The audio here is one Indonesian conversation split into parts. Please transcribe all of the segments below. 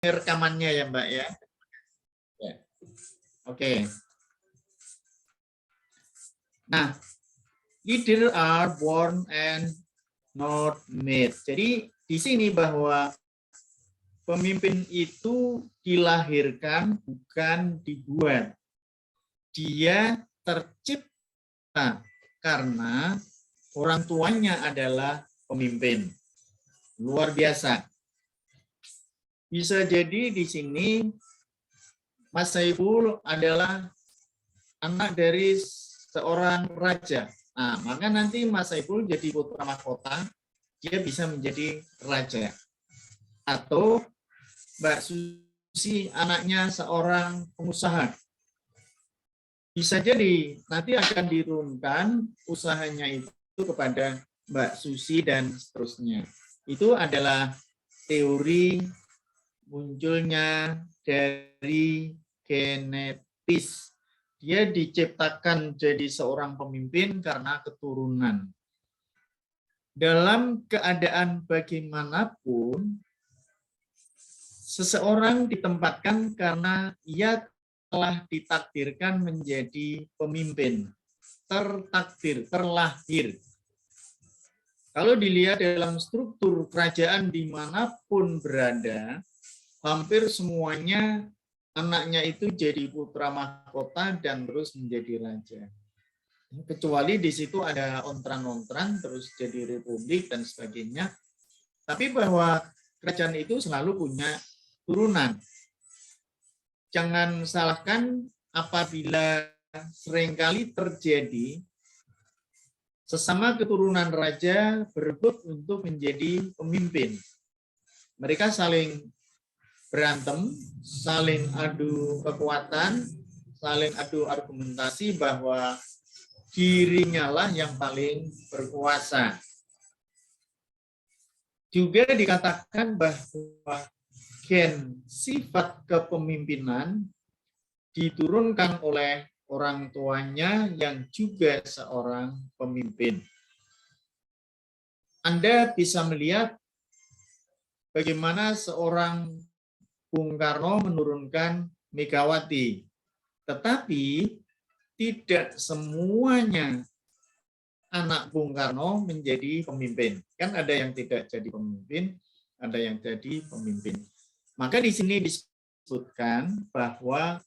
rekamannya ya Mbak ya. Ya. Oke. Nah, leaders are born and not made. Jadi di sini bahwa pemimpin itu dilahirkan bukan dibuat. Dia tercipta karena orang tuanya adalah pemimpin. Luar biasa. Bisa jadi di sini Mas Saiful adalah anak dari seorang raja. Nah, maka nanti Mas Saiful jadi putra mahkota, dia bisa menjadi raja. Atau Mbak Susi anaknya seorang pengusaha. Bisa jadi nanti akan diturunkan usahanya itu kepada Mbak Susi dan seterusnya. Itu adalah teori munculnya dari genetis. Dia diciptakan jadi seorang pemimpin karena keturunan. Dalam keadaan bagaimanapun, seseorang ditempatkan karena ia telah ditakdirkan menjadi pemimpin. Tertakdir, terlahir. Kalau dilihat dalam struktur kerajaan dimanapun berada, hampir semuanya anaknya itu jadi putra mahkota dan terus menjadi raja. Kecuali di situ ada ontran-ontran, terus jadi republik dan sebagainya. Tapi bahwa kerajaan itu selalu punya turunan. Jangan salahkan apabila seringkali terjadi sesama keturunan raja berebut untuk menjadi pemimpin. Mereka saling berantem, saling adu kekuatan, saling adu argumentasi bahwa dirinya lah yang paling berkuasa. Juga dikatakan bahwa gen sifat kepemimpinan diturunkan oleh orang tuanya yang juga seorang pemimpin. Anda bisa melihat bagaimana seorang Bung Karno menurunkan Megawati. Tetapi tidak semuanya anak Bung Karno menjadi pemimpin. Kan ada yang tidak jadi pemimpin, ada yang jadi pemimpin. Maka di sini disebutkan bahwa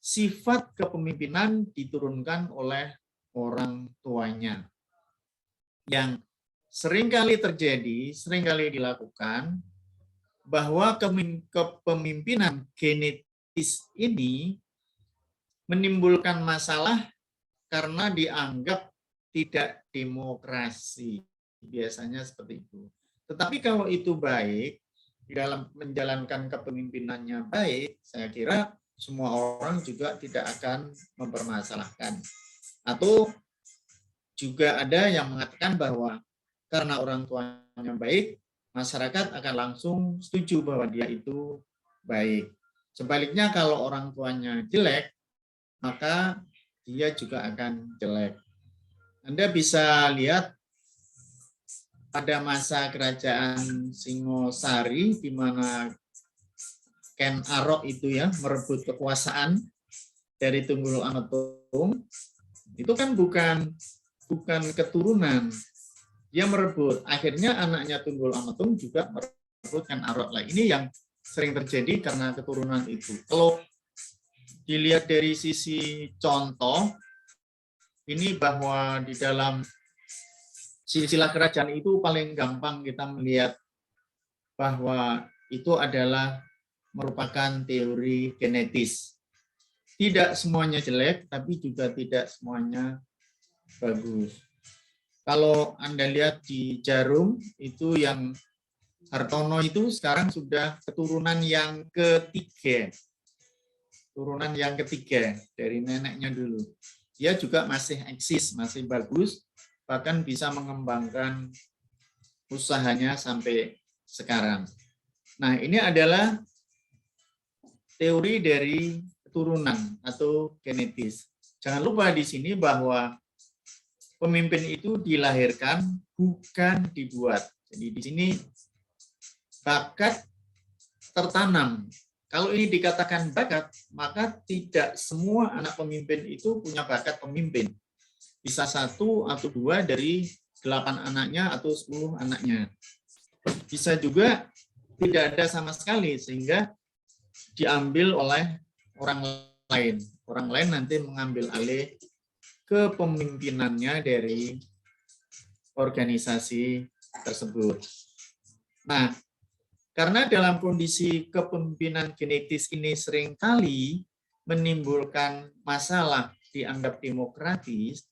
sifat kepemimpinan diturunkan oleh orang tuanya. Yang seringkali terjadi, seringkali dilakukan, bahwa kepemimpinan genetis ini menimbulkan masalah karena dianggap tidak demokrasi. Biasanya seperti itu. Tetapi kalau itu baik, di dalam menjalankan kepemimpinannya baik, saya kira semua orang juga tidak akan mempermasalahkan. Atau juga ada yang mengatakan bahwa karena orang tuanya baik, masyarakat akan langsung setuju bahwa dia itu baik. Sebaliknya kalau orang tuanya jelek, maka dia juga akan jelek. Anda bisa lihat pada masa kerajaan Singosari, di mana Ken Arok itu ya merebut kekuasaan dari Tunggul Ametung, itu kan bukan keturunan, dia merebut. Akhirnya anaknya Tunggul Ametung juga merebut Ken Arok. Lah ini yang sering terjadi karena keturunan itu. Kalau dilihat dari sisi contoh, ini bahwa di dalam silsilah kerajaan itu paling gampang kita melihat bahwa itu adalah merupakan teori genetis. Tidak semuanya jelek, tapi juga tidak semuanya bagus. Kalau Anda lihat di Jarum, itu yang Hartono itu sekarang sudah keturunan yang ketiga. Turunan yang ketiga dari neneknya dulu. Dia juga masih eksis, masih bagus, bahkan bisa mengembangkan usahanya sampai sekarang. Nah, ini adalah teori dari keturunan atau genetis. Jangan lupa di sini bahwa pemimpin itu dilahirkan bukan dibuat. Jadi di sini bakat tertanam. Kalau ini dikatakan bakat, maka tidak semua anak pemimpin itu punya bakat pemimpin. Bisa 1 atau 2 dari 8 anaknya atau 10 anaknya. Bisa juga tidak ada sama sekali, sehingga diambil oleh orang lain. Orang lain nanti mengambil alih kepemimpinannya dari organisasi tersebut. Nah, karena dalam kondisi kepemimpinan genetis ini seringkali menimbulkan masalah dianggap demokratis,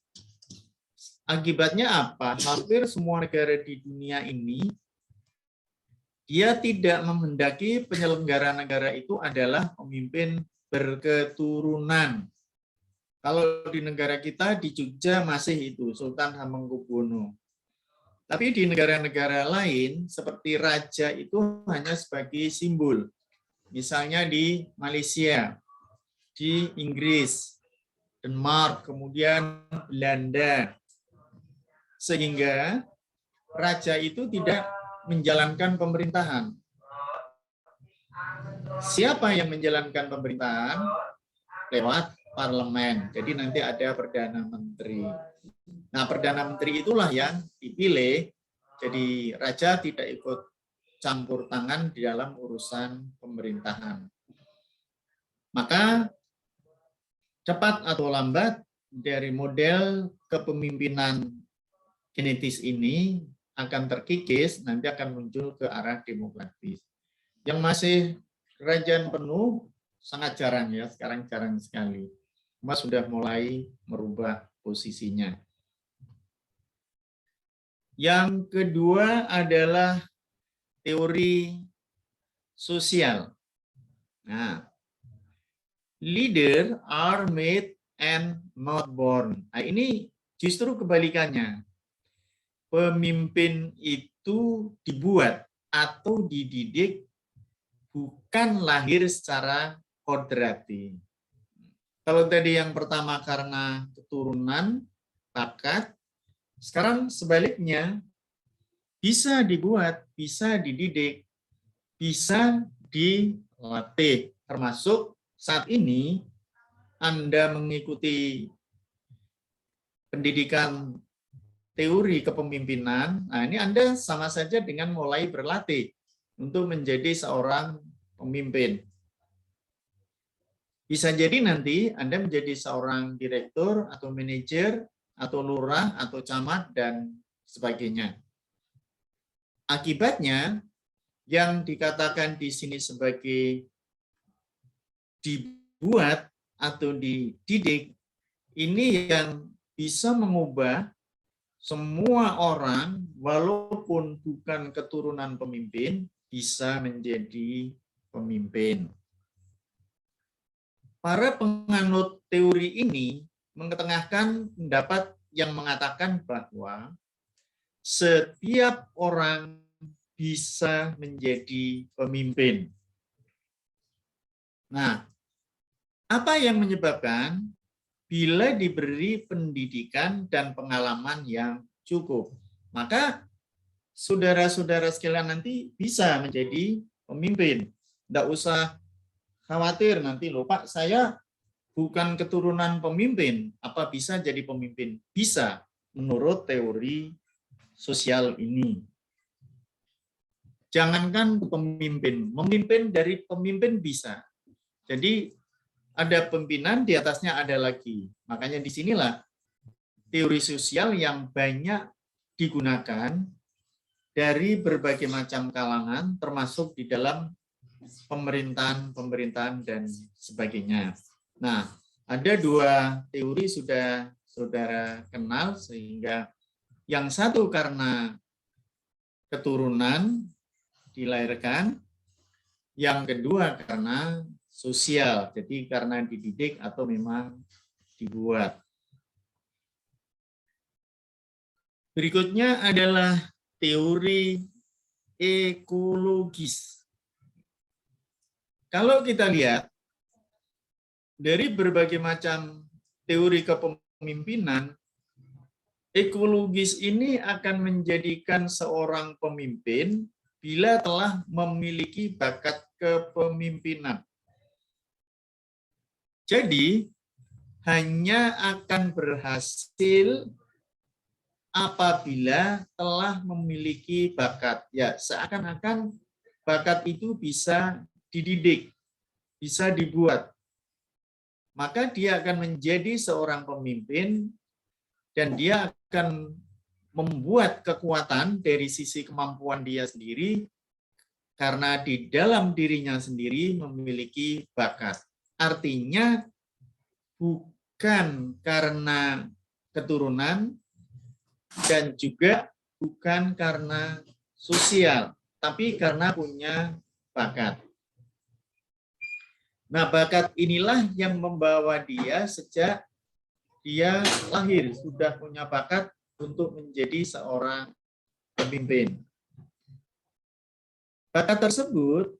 akibatnya apa? Hampir semua negara di dunia ini, dia tidak menghendaki penyelenggara negara itu adalah pemimpin berketurunan. Kalau di negara kita, di Jogja masih itu, Sultan Hamengkubuwono. Tapi di negara-negara lain, seperti raja itu hanya sebagai simbol. Misalnya di Malaysia, di Inggris, Denmark, kemudian Belanda. Sehingga raja itu tidak menjalankan pemerintahan. Siapa yang menjalankan pemerintahan? Lewat parlemen. Jadi nanti ada Perdana Menteri. Nah, Perdana Menteri itulah yang dipilih, jadi raja tidak ikut campur tangan di dalam urusan pemerintahan. Maka cepat atau lambat dari model kepemimpinan genetis ini akan terkikis, nanti akan muncul ke arah demokratis. Yang masih kerajaan penuh sangat jarang ya, sekarang jarang sekali. Mas sudah mulai merubah posisinya. Yang kedua adalah teori sosial. Nah, leader are made and not born. Nah, ini justru kebalikannya. Pemimpin itu dibuat atau dididik, bukan lahir secara kodrati. Kalau tadi yang pertama karena keturunan, bakat, sekarang sebaliknya, bisa dibuat, bisa dididik, bisa dilatih. Termasuk saat ini Anda mengikuti pendidikan teori kepemimpinan, nah ini Anda sama saja dengan mulai berlatih untuk menjadi seorang pemimpin. Bisa jadi nanti Anda menjadi seorang direktur atau manajer, atau lurah, atau camat, dan sebagainya. Akibatnya, yang dikatakan di sini sebagai dibuat atau dididik, ini yang bisa mengubah semua orang, walaupun bukan keturunan pemimpin, bisa menjadi pemimpin. Para penganut teori ini mengetengahkan pendapat yang mengatakan bahwa setiap orang bisa menjadi pemimpin. Nah, apa yang menyebabkan? Bila diberi pendidikan dan pengalaman yang cukup, maka saudara-saudara sekalian nanti bisa menjadi pemimpin. Tidak usah khawatir nanti, loh Pak, saya bukan keturunan pemimpin, apa bisa jadi pemimpin? Bisa, menurut teori sosial ini. Jangankan pemimpin, memimpin dari pemimpin bisa. Jadi ada pimpinan, di atasnya ada lagi. Makanya disinilah teori sosial yang banyak digunakan dari berbagai macam kalangan, termasuk di dalam pemerintahan dan sebagainya. Nah, ada 2 teori sudah saudara kenal, sehingga yang satu karena keturunan dilahirkan, yang kedua karena sosial, jadi karena dididik atau memang dibuat. Berikutnya adalah teori ekologis. Kalau kita lihat dari berbagai macam teori kepemimpinan, ekologis ini akan menjadikan seorang pemimpin bila telah memiliki bakat kepemimpinan. Jadi, hanya akan berhasil apabila telah memiliki bakat. Ya, seakan-akan bakat itu bisa dididik, bisa dibuat. Maka dia akan menjadi seorang pemimpin dan dia akan membuat kekuatan dari sisi kemampuan dia sendiri karena di dalam dirinya sendiri memiliki bakat. Artinya bukan karena keturunan dan juga bukan karena sosial, tapi karena punya bakat. Nah, bakat inilah yang membawa dia sejak dia lahir, sudah punya bakat untuk menjadi seorang pemimpin. Bakat tersebut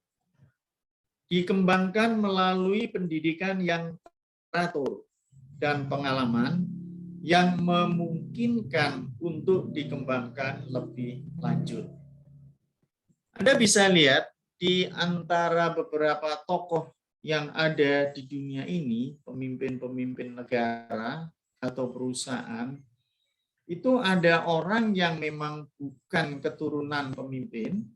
dikembangkan melalui pendidikan yang teratur dan pengalaman yang memungkinkan untuk dikembangkan lebih lanjut. Anda bisa lihat di antara beberapa tokoh yang ada di dunia ini, pemimpin-pemimpin negara atau perusahaan, itu ada orang yang memang bukan keturunan pemimpin,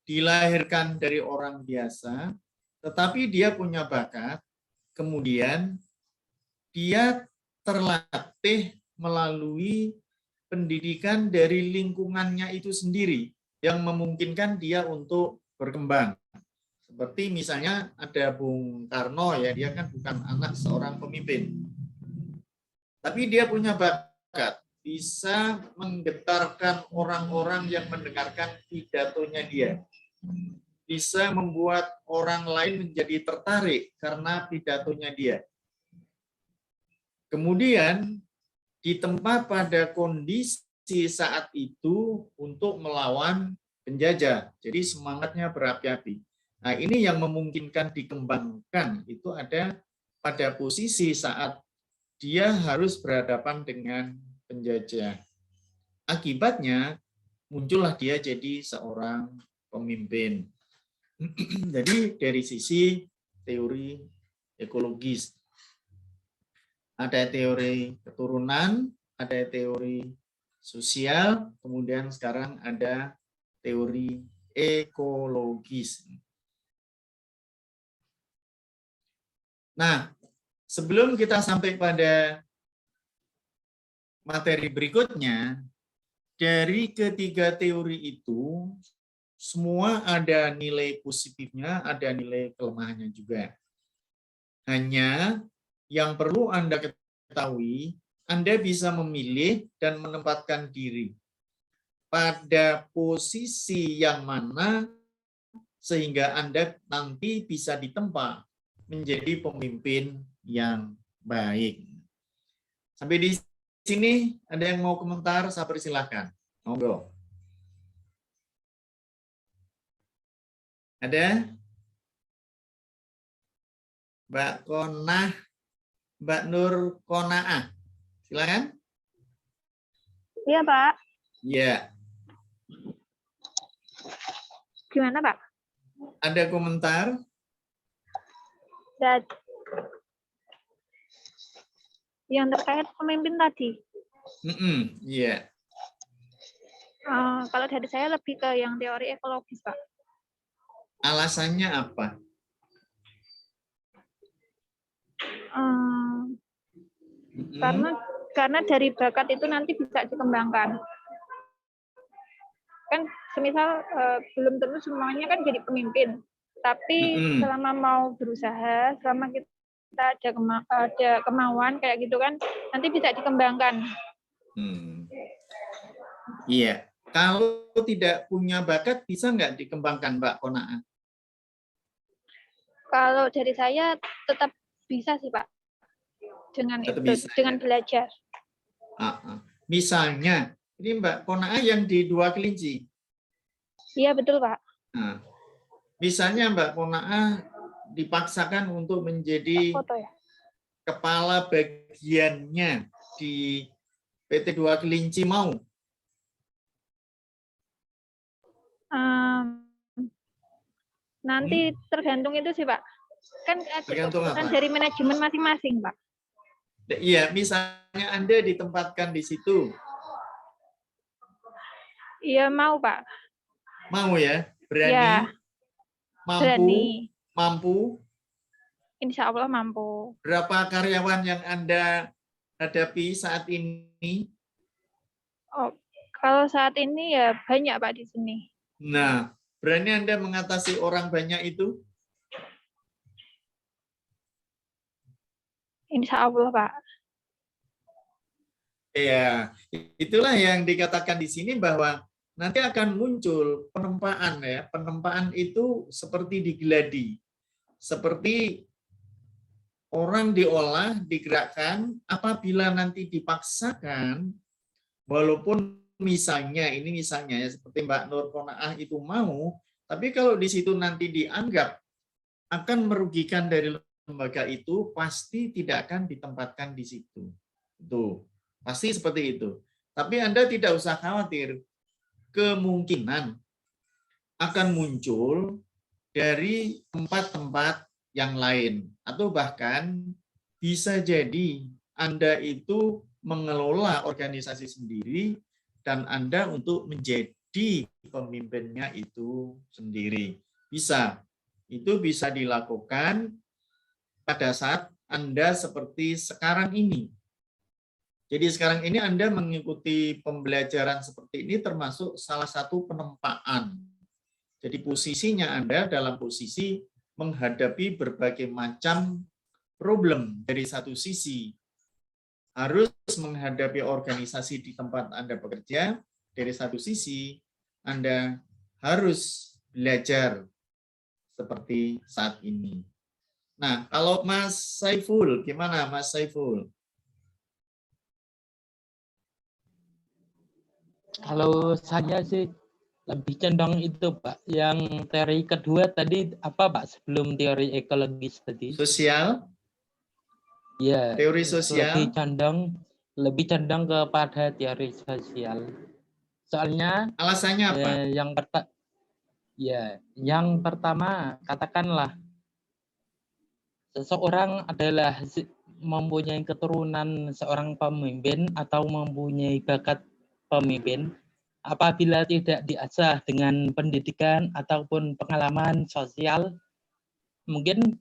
dilahirkan dari orang biasa, tetapi dia punya bakat, kemudian dia terlatih melalui pendidikan dari lingkungannya itu sendiri yang memungkinkan dia untuk berkembang. Seperti misalnya ada Bung Karno ya, dia kan bukan anak seorang pemimpin. Tapi dia punya bakat, bisa menggetarkan orang-orang yang mendengarkan pidatonya dia. Bisa membuat orang lain menjadi tertarik karena pidatonya dia. Kemudian ditempa pada kondisi saat itu untuk melawan penjajah. Jadi semangatnya berapi-api. Nah, ini yang memungkinkan dikembangkan itu ada pada posisi saat dia harus berhadapan dengan penjajah. Akibatnya muncullah dia jadi seorang pemimpin. Jadi dari sisi teori ekologis, ada teori keturunan, ada teori sosial, kemudian sekarang ada teori ekologis. Nah, sebelum kita sampai pada materi berikutnya, dari ketiga teori itu, semua ada nilai positifnya, ada nilai kelemahannya juga. Hanya yang perlu Anda ketahui, Anda bisa memilih dan menempatkan diri pada posisi yang mana sehingga Anda nanti bisa ditempa menjadi pemimpin yang baik. Sampai di sini ada yang mau komentar, saya persilahkan. Monggo. Ada? Mbak Konah, Mbak Nur Konaah. Silakan. Iya, Pak. Iya. Gimana, Pak? Ada komentar? Yang terkait pemimpin tadi. Iya. Kalau dari saya lebih ke yang teori ekologis, Pak. Alasannya apa? Karena dari bakat itu nanti bisa dikembangkan. Kan semisal belum tentu semuanya kan jadi pemimpin, tapi selama mau berusaha, selama kita ada kemauan kayak gitu kan, nanti bisa dikembangkan. Iya. Kalau tidak punya bakat, bisa nggak dikembangkan, Mbak Konaah? Kalau dari saya tetap bisa sih, Pak. Dengan tetap itu, bisa, dengan belajar. Misalnya, ini Mbak Konaah yang di Dua Kelinci. Iya, betul, Pak. Nah, misalnya Mbak Konaah dipaksakan untuk menjadi kepala bagiannya di PT Dua Kelinci, mau? Nanti tergantung itu sih, Pak. Kan Tergantung keputusan apa? dari manajemen masing-masing, Pak. Iya, misalnya Anda ditempatkan di situ. Iya, mau, Pak. Mau ya? Berani? Ya, mampu? berani. Mampu? Insya Allah mampu. Berapa karyawan yang Anda hadapi saat ini? Oh, kalau saat ini ya banyak, Pak, di sini. Nah, berani Anda mengatasi orang banyak itu? Insya Allah, Pak. Ya, itulah yang dikatakan di sini bahwa nanti akan muncul penempaan ya. Penempaan itu seperti digeladi. Seperti orang diolah, digerakkan, apabila nanti dipaksakan, walaupun misalnya, ini misalnya ya, seperti Mbak Nur Konaah itu mau, tapi kalau di situ nanti dianggap akan merugikan dari lembaga itu, pasti tidak akan ditempatkan di situ. Tuh, pasti seperti itu. Tapi Anda tidak usah khawatir, kemungkinan akan muncul dari tempat-tempat yang lain, atau bahkan bisa jadi Anda itu mengelola organisasi sendiri dan Anda untuk menjadi pemimpinnya itu sendiri. Bisa. Itu bisa dilakukan pada saat Anda seperti sekarang ini. Jadi sekarang ini Anda mengikuti pembelajaran seperti ini termasuk salah satu penempaan. Jadi posisinya Anda dalam posisi menghadapi berbagai macam problem. Dari satu sisi harus menghadapi organisasi di tempat Anda bekerja, dari satu sisi Anda harus belajar seperti saat ini. Nah, kalau Mas Saiful, gimana Mas Saiful? Kalau saya sih lebih condong itu, Pak. Yang teori kedua tadi apa, Pak? Sebelum teori ekologis tadi. Sosial? Ya, teori sosial? Lebih condong kepada teori sosial. Soalnya alasannya apa? Yang pertama katakanlah seseorang adalah mempunyai keturunan seorang pemimpin atau mempunyai bakat pemimpin. Apabila tidak diasah dengan pendidikan ataupun pengalaman sosial, mungkin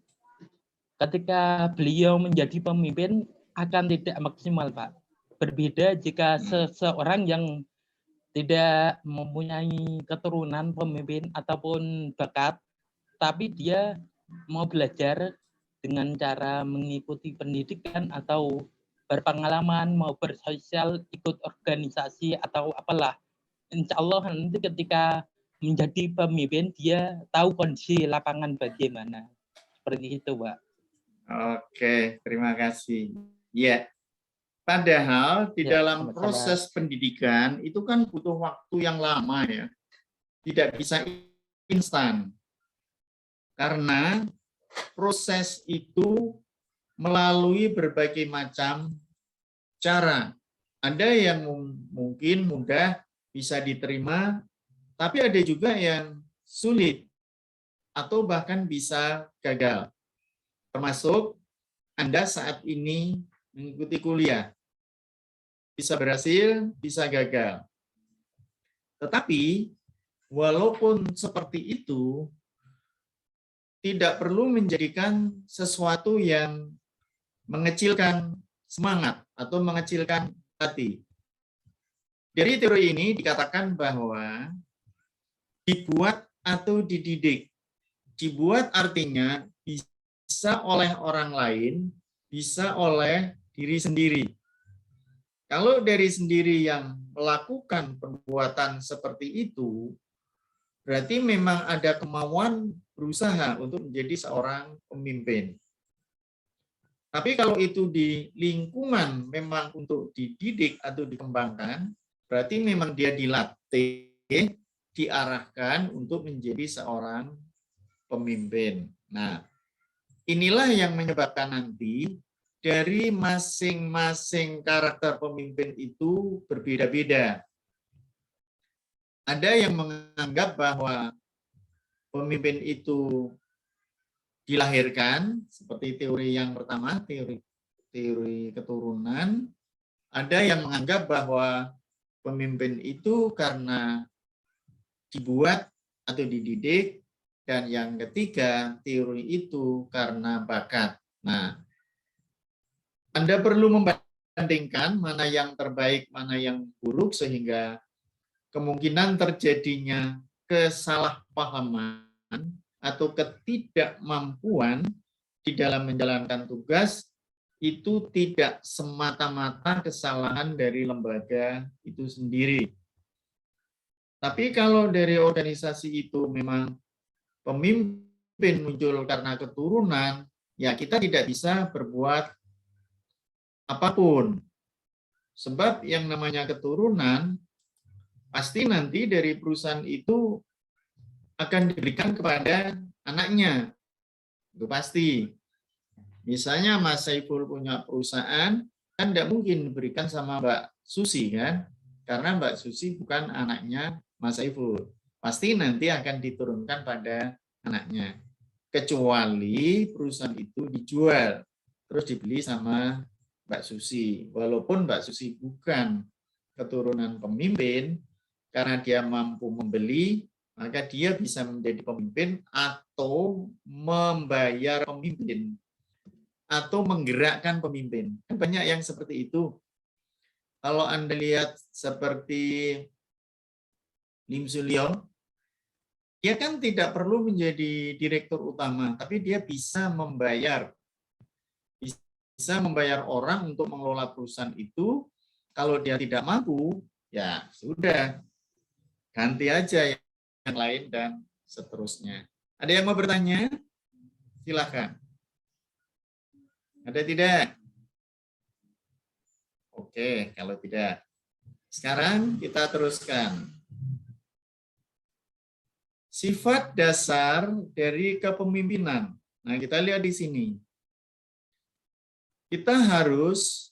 ketika beliau menjadi pemimpin akan tidak maksimal, Pak. Berbeda jika seseorang yang tidak mempunyai keturunan pemimpin ataupun bakat, tapi dia mau belajar dengan cara mengikuti pendidikan atau berpengalaman, mau bersosial, ikut organisasi atau apalah. Insya Allah nanti ketika menjadi pemimpin dia tahu kondisi lapangan bagaimana. Seperti itu, Pak. Oke, terima kasih. Ya, padahal di dalam proses pendidikan itu kan butuh waktu yang lama ya. Tidak bisa instan. Karena proses itu melalui berbagai macam cara. Ada yang mungkin mudah bisa diterima, tapi ada juga yang sulit atau bahkan bisa gagal. Termasuk Anda saat ini mengikuti kuliah. Bisa berhasil, bisa gagal. Tetapi walaupun seperti itu, tidak perlu menjadikan sesuatu yang mengecilkan semangat atau mengecilkan hati. Dari teori ini dikatakan bahwa dibuat atau dididik. Dibuat artinya bisa oleh orang lain, bisa oleh diri sendiri. Kalau dari sendiri yang melakukan perbuatan seperti itu, berarti memang ada kemauan berusaha untuk menjadi seorang pemimpin. Tapi kalau itu di lingkungan memang untuk dididik atau dikembangkan, berarti memang dia dilatih, diarahkan untuk menjadi seorang pemimpin. Nah, inilah yang menyebabkan nanti dari masing-masing karakter pemimpin itu berbeda-beda. Ada yang menganggap bahwa pemimpin itu dilahirkan, seperti teori yang pertama, teori keturunan. Ada yang menganggap bahwa pemimpin itu karena dibuat atau dididik, dan yang ketiga, teori itu karena bakat. Nah, Anda perlu membandingkan mana yang terbaik, mana yang buruk, sehingga kemungkinan terjadinya kesalahpahaman atau ketidakmampuan di dalam menjalankan tugas itu tidak semata-mata kesalahan dari lembaga itu sendiri. Tapi kalau dari organisasi itu memang pemimpin muncul karena keturunan, ya kita tidak bisa berbuat apapun. Sebab yang namanya keturunan, pasti nanti dari perusahaan itu akan diberikan kepada anaknya. Itu pasti. Misalnya Mas Saiful punya perusahaan, kan tidak mungkin diberikan sama Mbak Susi, kan? Karena Mbak Susi bukan anaknya Mas Saiful. Pasti nanti akan diturunkan pada anaknya. Kecuali perusahaan itu dijual, terus dibeli sama Mbak Susi. Walaupun Mbak Susi bukan keturunan pemimpin, karena dia mampu membeli, maka dia bisa menjadi pemimpin atau membayar pemimpin atau menggerakkan pemimpin. Kan banyak yang seperti itu. Kalau Anda lihat seperti Lim Sulyong, dia kan tidak perlu menjadi direktur utama, tapi dia bisa membayar orang untuk mengelola perusahaan itu. Kalau dia tidak mampu, ya sudah, ganti aja yang lain dan seterusnya. Ada yang mau bertanya? Silakan. Ada tidak? Oke, kalau tidak. Sekarang kita teruskan. Sifat dasar dari kepemimpinan. Nah, kita lihat di sini. Kita harus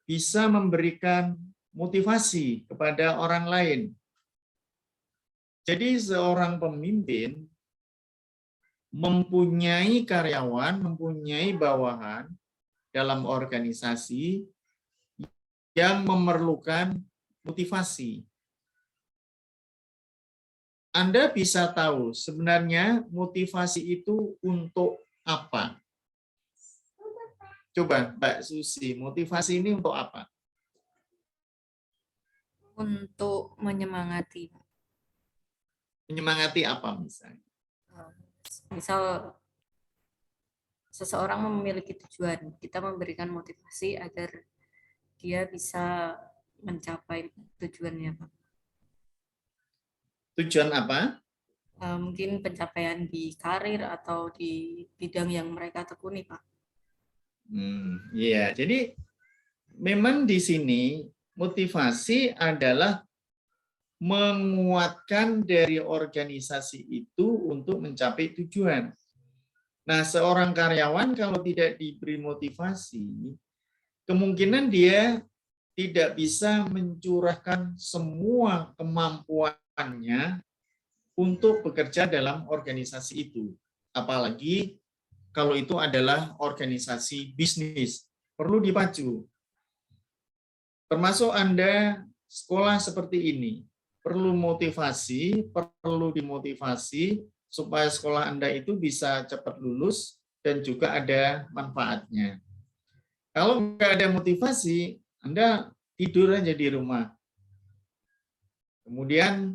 bisa memberikan motivasi kepada orang lain. Jadi seorang pemimpin mempunyai karyawan, mempunyai bawahan dalam organisasi yang memerlukan motivasi. Anda bisa tahu sebenarnya motivasi itu untuk apa? Coba Mbak Susi, motivasi ini untuk apa? Untuk menyemangati. Menyemangati apa misalnya? Misal seseorang memiliki tujuan, kita memberikan motivasi agar dia bisa mencapai tujuannya, Pak. Tujuan apa? Mungkin pencapaian di karir atau di bidang yang mereka tekuni, Pak. Iya, jadi memang di sini motivasi adalah menguatkan dari organisasi itu untuk mencapai tujuan. Nah, seorang karyawan kalau tidak diberi motivasi, kemungkinan dia tidak bisa mencurahkan semua kemampuannya untuk bekerja dalam organisasi itu. Apalagi kalau itu adalah organisasi bisnis, perlu dipacu. Termasuk Anda sekolah seperti ini, perlu motivasi, perlu dimotivasi supaya sekolah Anda itu bisa cepat lulus dan juga ada manfaatnya. Kalau nggak ada motivasi, Anda tidur aja di rumah. Kemudian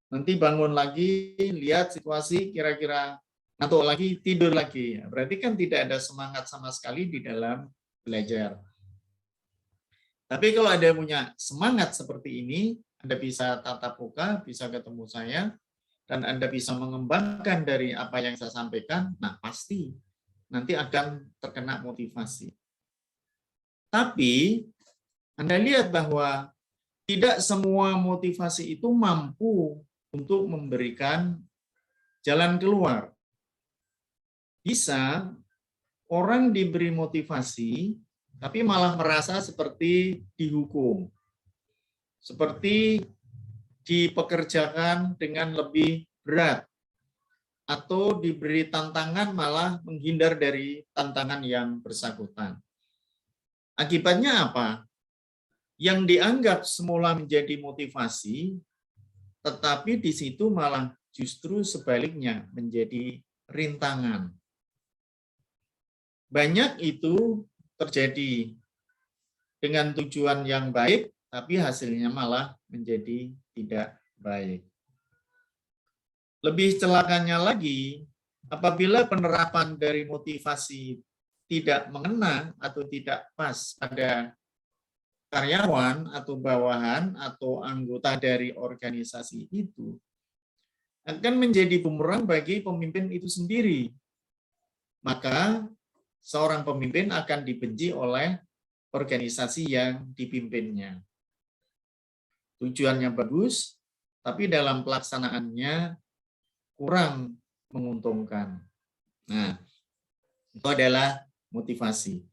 nanti bangun lagi, lihat situasi, kira-kira ngantuk lagi, tidur lagi. Berarti kan tidak ada semangat sama sekali di dalam belajar. Tapi kalau Anda punya semangat seperti ini, Anda bisa tatap muka, bisa ketemu saya, dan Anda bisa mengembangkan dari apa yang saya sampaikan, nah pasti nanti akan terkena motivasi. Tapi Anda lihat bahwa tidak semua motivasi itu mampu untuk memberikan jalan keluar. Bisa orang diberi motivasi, tapi malah merasa seperti dihukum. Seperti dipekerjakan dengan lebih berat. atau diberi tantangan malah menghindar dari tantangan yang bersangkutan. Akibatnya apa? Yang dianggap semula menjadi motivasi, tetapi di situ malah justru sebaliknya menjadi rintangan. Banyak itu terjadi dengan tujuan yang baik, tapi hasilnya malah menjadi tidak baik. Lebih celakanya lagi, apabila penerapan dari motivasi tidak mengena atau tidak pas pada karyawan atau bawahan atau anggota dari organisasi itu, akan menjadi bumerang bagi pemimpin itu sendiri. Maka seorang pemimpin akan dibenci oleh organisasi yang dipimpinnya. Tujuannya bagus, tapi dalam pelaksanaannya kurang menguntungkan. Nah, itu adalah motivasi.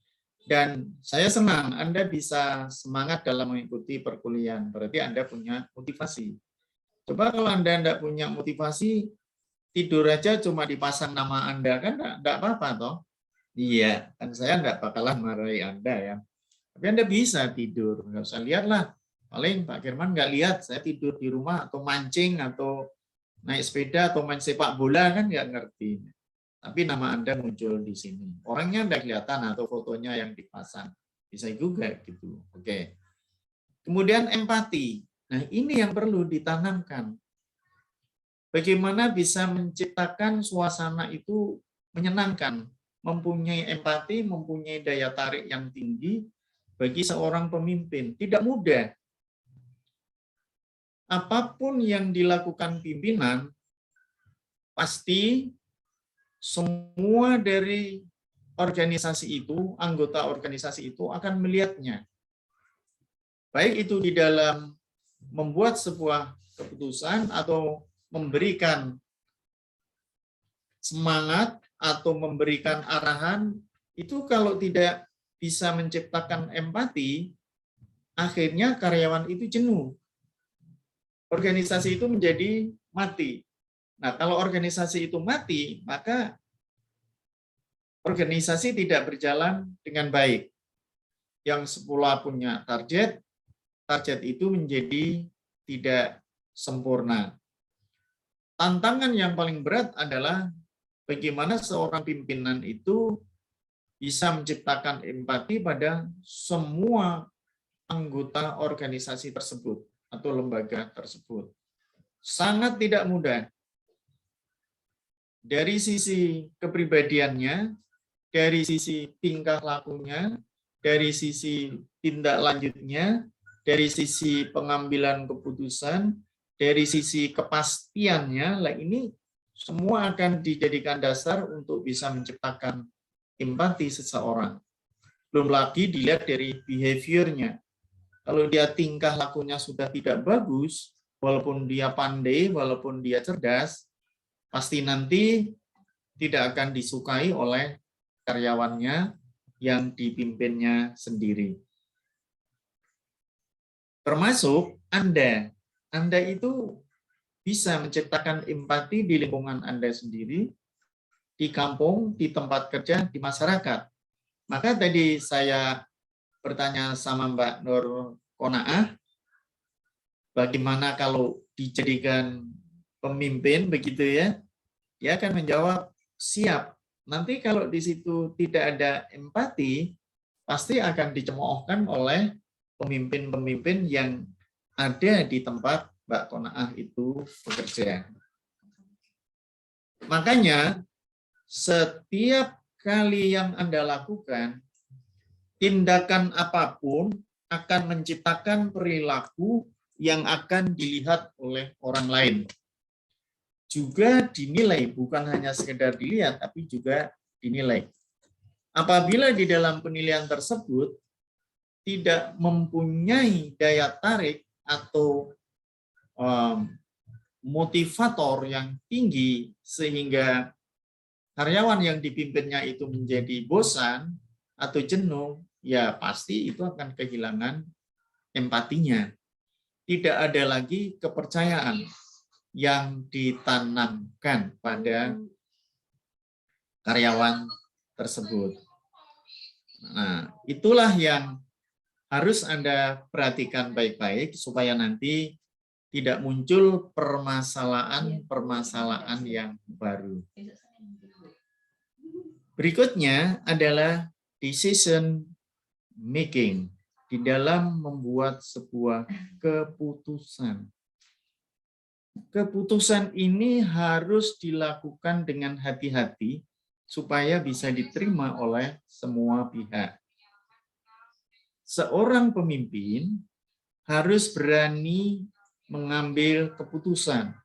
Dan saya senang Anda bisa semangat dalam mengikuti perkuliahan. Berarti Anda punya motivasi. Coba kalau Anda tidak punya motivasi, tidur aja cuma dipasang nama Anda, kan tidak apa-apa toh. Iya, kan saya tidak bakalan marahi Anda ya. Tapi Anda bisa tidur, nggak usah lihatlah. Paling Pak Firman nggak lihat saya tidur di rumah atau mancing atau naik sepeda atau main sepak bola, kan nggak ngerti. Tapi nama Anda muncul di sini. Orangnya tidak kelihatan atau fotonya yang dipasang. Bisa juga gitu. Oke. Kemudian empati. Nah, ini yang perlu ditanamkan. Bagaimana bisa menciptakan suasana itu menyenangkan, mempunyai empati, mempunyai daya tarik yang tinggi bagi seorang pemimpin. Tidak mudah. Apapun yang dilakukan pimpinan, pasti semua dari organisasi itu, anggota organisasi itu akan melihatnya. Baik itu di dalam membuat sebuah keputusan atau memberikan semangat atau memberikan arahan, itu kalau tidak bisa menciptakan empati, akhirnya karyawan itu jenuh. Organisasi itu menjadi mati. Nah, kalau organisasi itu mati, maka organisasi tidak berjalan dengan baik. Yang semula punya target, target itu menjadi tidak sempurna. Tantangan yang paling berat adalah bagaimana seorang pimpinan itu bisa menciptakan empati pada semua anggota organisasi tersebut atau lembaga tersebut. Sangat tidak mudah. Dari sisi kepribadiannya, dari sisi tingkah lakunya, dari sisi tindak lanjutnya, dari sisi pengambilan keputusan, dari sisi kepastiannya, lah ini semua akan dijadikan dasar untuk bisa menciptakan empati seseorang. Belum lagi dilihat dari behavior-nya. Kalau dia tingkah lakunya sudah tidak bagus, walaupun dia pandai, walaupun dia cerdas, pasti nanti tidak akan disukai oleh karyawannya yang dipimpinnya sendiri. Termasuk Anda. Anda itu bisa menciptakan empati di lingkungan Anda sendiri, di kampung, di tempat kerja, di masyarakat. Maka tadi saya bertanya sama Mbak Nur Konaah, bagaimana kalau dijadikan pemimpin begitu ya? Dia akan menjawab, siap. Nanti kalau di situ tidak ada empati, pasti akan dicemoohkan oleh pemimpin-pemimpin yang ada di tempat Mbak Konaah itu bekerja. Makanya setiap kali yang Anda lakukan, tindakan apapun akan menciptakan perilaku yang akan dilihat oleh orang lain. Juga dinilai, bukan hanya sekedar dilihat, tapi juga dinilai. Apabila di dalam penilaian tersebut tidak mempunyai daya tarik atau motivator yang tinggi sehingga karyawan yang dipimpinnya itu menjadi bosan atau jenuh, ya pasti itu akan kehilangan empatinya. Tidak ada lagi kepercayaan. yang ditanamkan pada karyawan tersebut. Nah, itulah yang harus Anda perhatikan baik-baik supaya nanti tidak muncul permasalahan-permasalahan yang baru. Berikutnya adalah decision making di dalam membuat sebuah keputusan. Keputusan ini harus dilakukan dengan hati-hati supaya bisa diterima oleh semua pihak. Seorang pemimpin harus berani mengambil keputusan.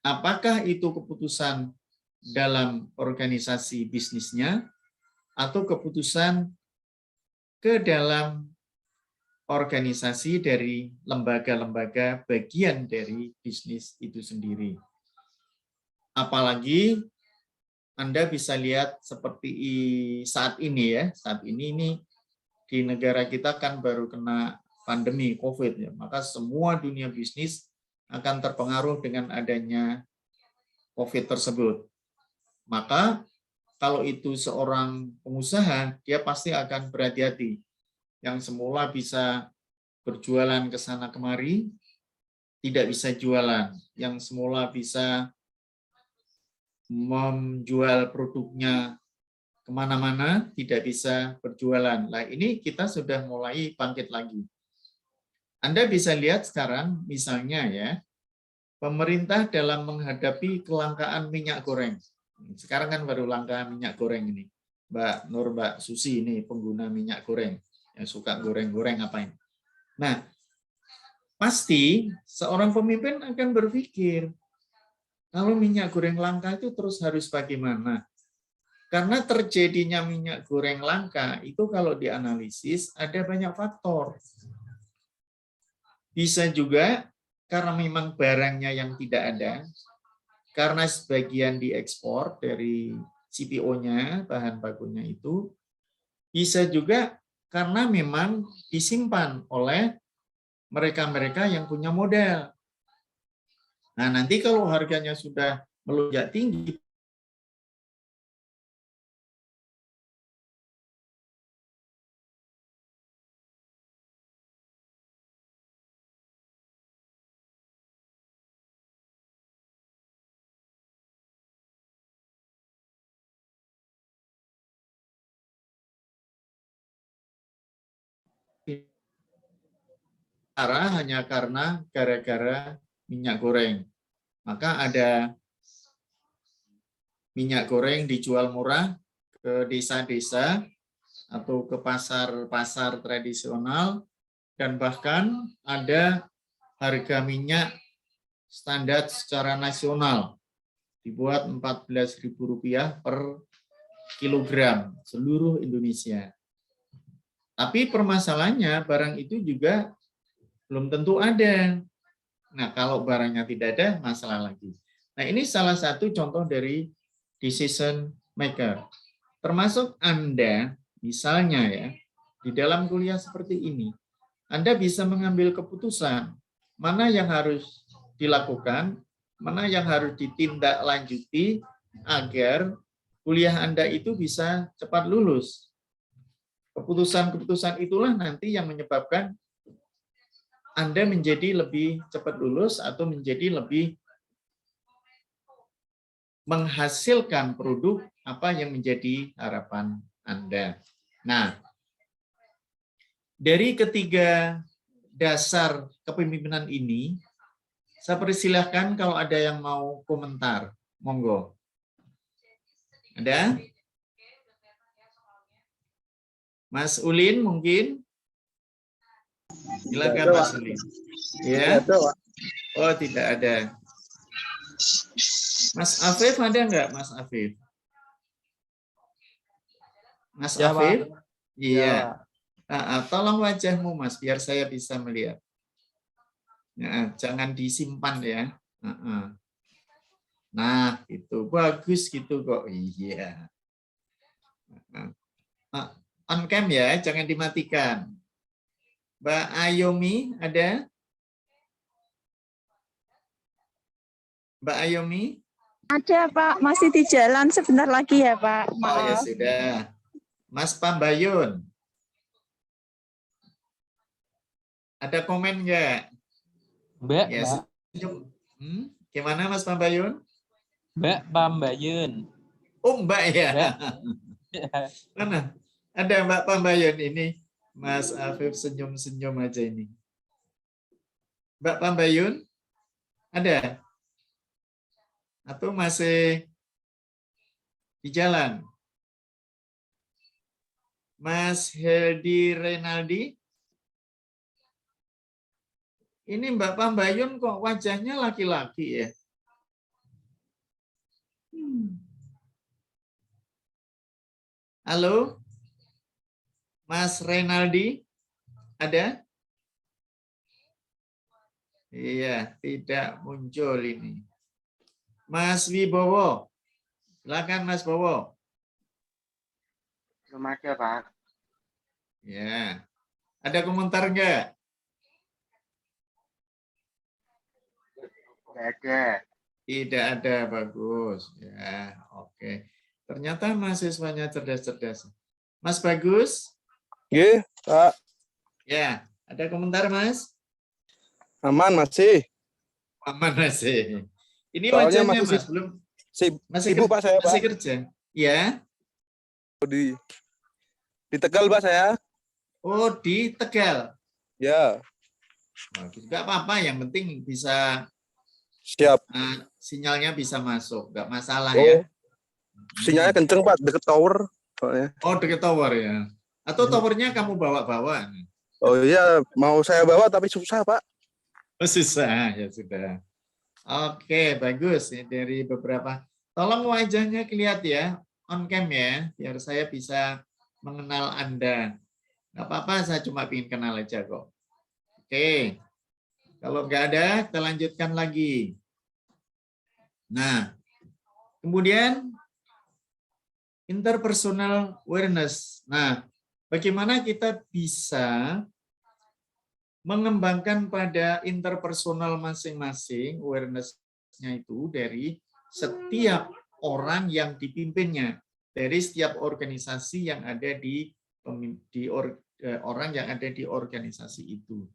Apakah itu keputusan dalam organisasi bisnisnya atau keputusan ke dalam organisasi dari lembaga-lembaga bagian dari bisnis itu sendiri. Apalagi Anda bisa lihat seperti saat ini ya, saat ini di negara kita kan baru kena pandemi COVID ya, maka semua dunia bisnis akan terpengaruh dengan adanya COVID tersebut. Maka kalau itu seorang pengusaha, dia pasti akan berhati-hati. Yang semula bisa berjualan ke sana kemari, tidak bisa jualan. Yang semula bisa menjual produknya kemana-mana, tidak bisa berjualan. Nah, ini kita sudah mulai bangkit lagi. Anda bisa lihat sekarang, misalnya ya, pemerintah dalam menghadapi kelangkaan minyak goreng. Sekarang kan baru langka minyak goreng ini. Mbak Nur, Mbak Susi ini pengguna minyak goreng. Yang suka goreng-goreng apain. Nah, pasti seorang pemimpin akan berpikir, kalau minyak goreng langka itu terus harus bagaimana? Karena terjadinya minyak goreng langka itu kalau dianalisis ada banyak faktor. Bisa juga karena memang barangnya yang tidak ada, karena sebagian diekspor dari CPO-nya, bahan bakunya itu, bisa juga karena memang disimpan oleh mereka-mereka yang punya modal. Nah, nanti kalau harganya sudah melonjak tinggi, hanya karena gara-gara minyak goreng. Maka ada minyak goreng dijual murah ke desa-desa atau ke pasar-pasar tradisional, dan bahkan ada harga minyak standar secara nasional dibuat Rp14.000 per kilogram seluruh Indonesia. Tapi permasalahannya barang itu juga belum tentu ada. Nah, kalau barangnya tidak ada, masalah lagi. Nah, ini salah satu contoh dari decision maker. Termasuk Anda, misalnya ya, di dalam kuliah seperti ini, Anda bisa mengambil keputusan mana yang harus dilakukan, mana yang harus ditindaklanjuti agar kuliah Anda itu bisa cepat lulus. Keputusan-keputusan itulah nanti yang menyebabkan Anda menjadi lebih cepat lulus atau menjadi lebih menghasilkan produk apa yang menjadi harapan Anda. Nah, dari ketiga dasar kepemimpinan ini, saya persilahkan kalau ada yang mau komentar. Monggo. Ada? Mas Ulin mungkin? Silakan Mas Ulin. Ya. Oh, tidak ada. Mas Afif ada nggak, Mas Afif? Mas Ya, Afif? Pak. Iya. Tolong wajahmu, Mas, biar saya bisa melihat. Ya, jangan disimpan ya. Nah, itu bagus gitu kok. Iya. On cam ya, jangan dimatikan. Mbak Ayomi ada? Mbak Ayomi? Ada Pak, masih di jalan sebentar lagi ya Pak. Oh ya Maaf. sudah. Mas Pambayun. Ada komen nggak? Mbak, Ya, Mbak, gimana Mas Pambayun? Mbak Pambayun. Oh Mbak ya. Mbak. Mana? Ada Mbak Pambayun ini. Mas Afif senyum-senyum aja ini. Mbak Pambayun? Ada? Atau masih di jalan? Mas Heldi Renaldi? Ini Mbak Pambayun kok wajahnya laki-laki ya? Halo? Mas Renaldi? Ada? Iya, tidak muncul ini. Mas Wibowo, silakan Mas Bowo. Belum ada, Pak. Ya, ada komentar enggak? Tidak ada. Tidak ada, bagus. Ya, oke. Ternyata mahasiswanya cerdas-cerdas. Mas Bagus? Nggih, Pak. Ya, ada komentar Mas? Aman masih. Aman masih. Ini Soalnya wajahnya masih Mas, belum masih sibuk Pak saya, Pak. masih kerja. Ya. Di Tegal, Pak saya. Oh, di Tegal. Ya, Enggak apa-apa, yang penting bisa siap. sinyalnya bisa masuk, enggak masalah Oh, ya. sinyalnya kenceng, Pak, deket tower. Soalnya. Oh, deket tower ya. Atau towernya kamu bawa-bawa? Oh iya, mau saya bawa tapi susah, Pak. Oh, susah, ya sudah. Oke, bagus. Ini dari beberapa. Tolong wajahnya kelihatan ya, on cam ya, biar saya bisa mengenal Anda. Nggak apa-apa, saya cuma ingin kenal aja kok. Oke, kalau nggak ada, kita lanjutkan lagi. Nah, kemudian interpersonal awareness. Nah, bagaimana kita bisa mengembangkan pada interpersonal masing-masing, awareness-nya itu dari setiap orang yang dipimpinnya, dari setiap organisasi yang ada di orang yang ada di organisasi itu.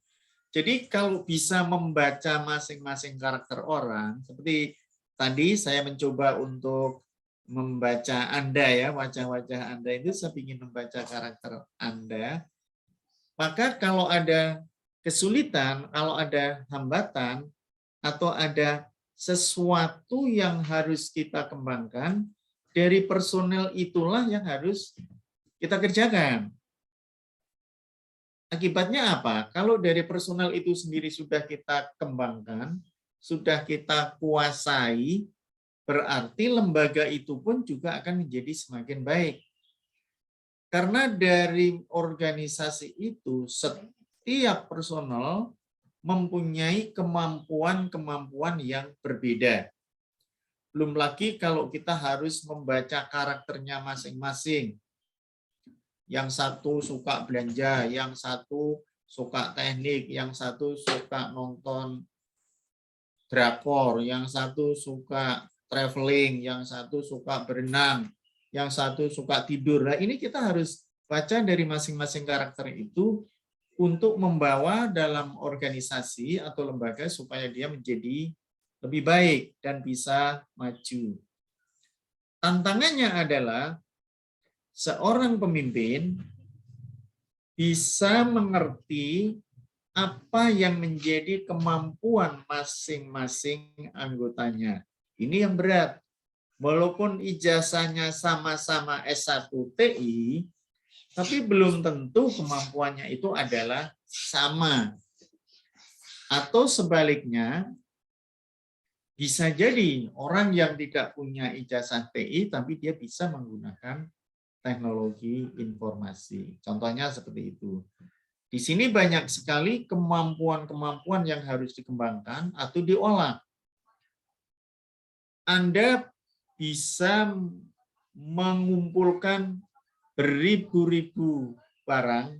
Jadi kalau bisa membaca masing-masing karakter orang, seperti tadi saya mencoba untuk membaca Anda ya, wajah-wajah Anda itu saya ingin membaca karakter Anda, maka kalau ada kesulitan, kalau ada hambatan, atau ada sesuatu yang harus kita kembangkan, dari personel itulah yang harus kita kerjakan. Akibatnya apa? Kalau dari personel itu sendiri sudah kita kembangkan, sudah kita kuasai, berarti lembaga itu pun juga akan menjadi semakin baik. Karena dari organisasi itu, setiap personel mempunyai kemampuan-kemampuan yang berbeda. Belum lagi kalau kita harus membaca karakternya masing-masing. Yang satu suka belanja, yang satu suka teknik, yang satu suka nonton drakor, yang satu suka traveling, yang satu suka berenang, yang satu suka tidur. Nah, ini kita harus baca dari masing-masing karakter itu untuk membawa dalam organisasi atau lembaga supaya dia menjadi lebih baik dan bisa maju. Tantangannya adalah seorang pemimpin bisa mengerti apa yang menjadi kemampuan masing-masing anggotanya. Ini yang berat. Walaupun ijazahnya sama-sama S1 TI, tapi belum tentu kemampuannya itu adalah sama. Atau sebaliknya, bisa jadi orang yang tidak punya ijazah TI, tapi dia bisa menggunakan teknologi informasi. Contohnya seperti itu. Di sini banyak sekali kemampuan-kemampuan yang harus dikembangkan atau diolah. Anda bisa mengumpulkan beribu-ribu barang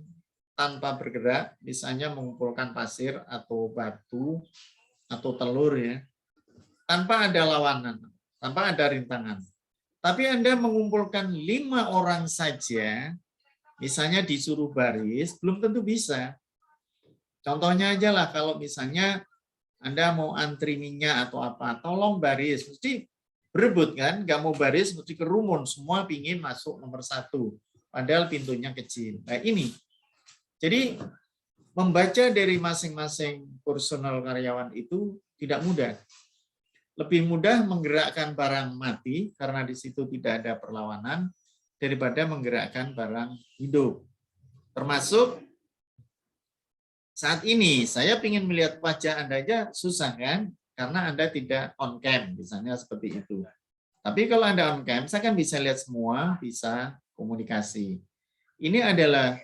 tanpa bergerak, misalnya mengumpulkan pasir atau batu atau telur ya. tanpa ada lawanan, tanpa ada rintangan. Tapi Anda mengumpulkan 5 orang saja, misalnya disuruh baris, belum tentu bisa. Contohnya aja lah, kalau misalnya Anda mau antri minyak atau apa, tolong baris, mesti berebut kan, nggak mau baris, mesti kerumun, semua pingin masuk nomor 1, padahal pintunya kecil. Nah ini, jadi membaca dari masing-masing personal karyawan itu tidak mudah. Lebih mudah menggerakkan barang mati, karena di situ tidak ada perlawanan, daripada menggerakkan barang hidup. Termasuk saat ini, saya ingin melihat wajah Anda aja susah kan, karena Anda tidak on cam, misalnya seperti itu. Tapi kalau Anda on cam, saya kan bisa lihat semua, bisa komunikasi. Ini adalah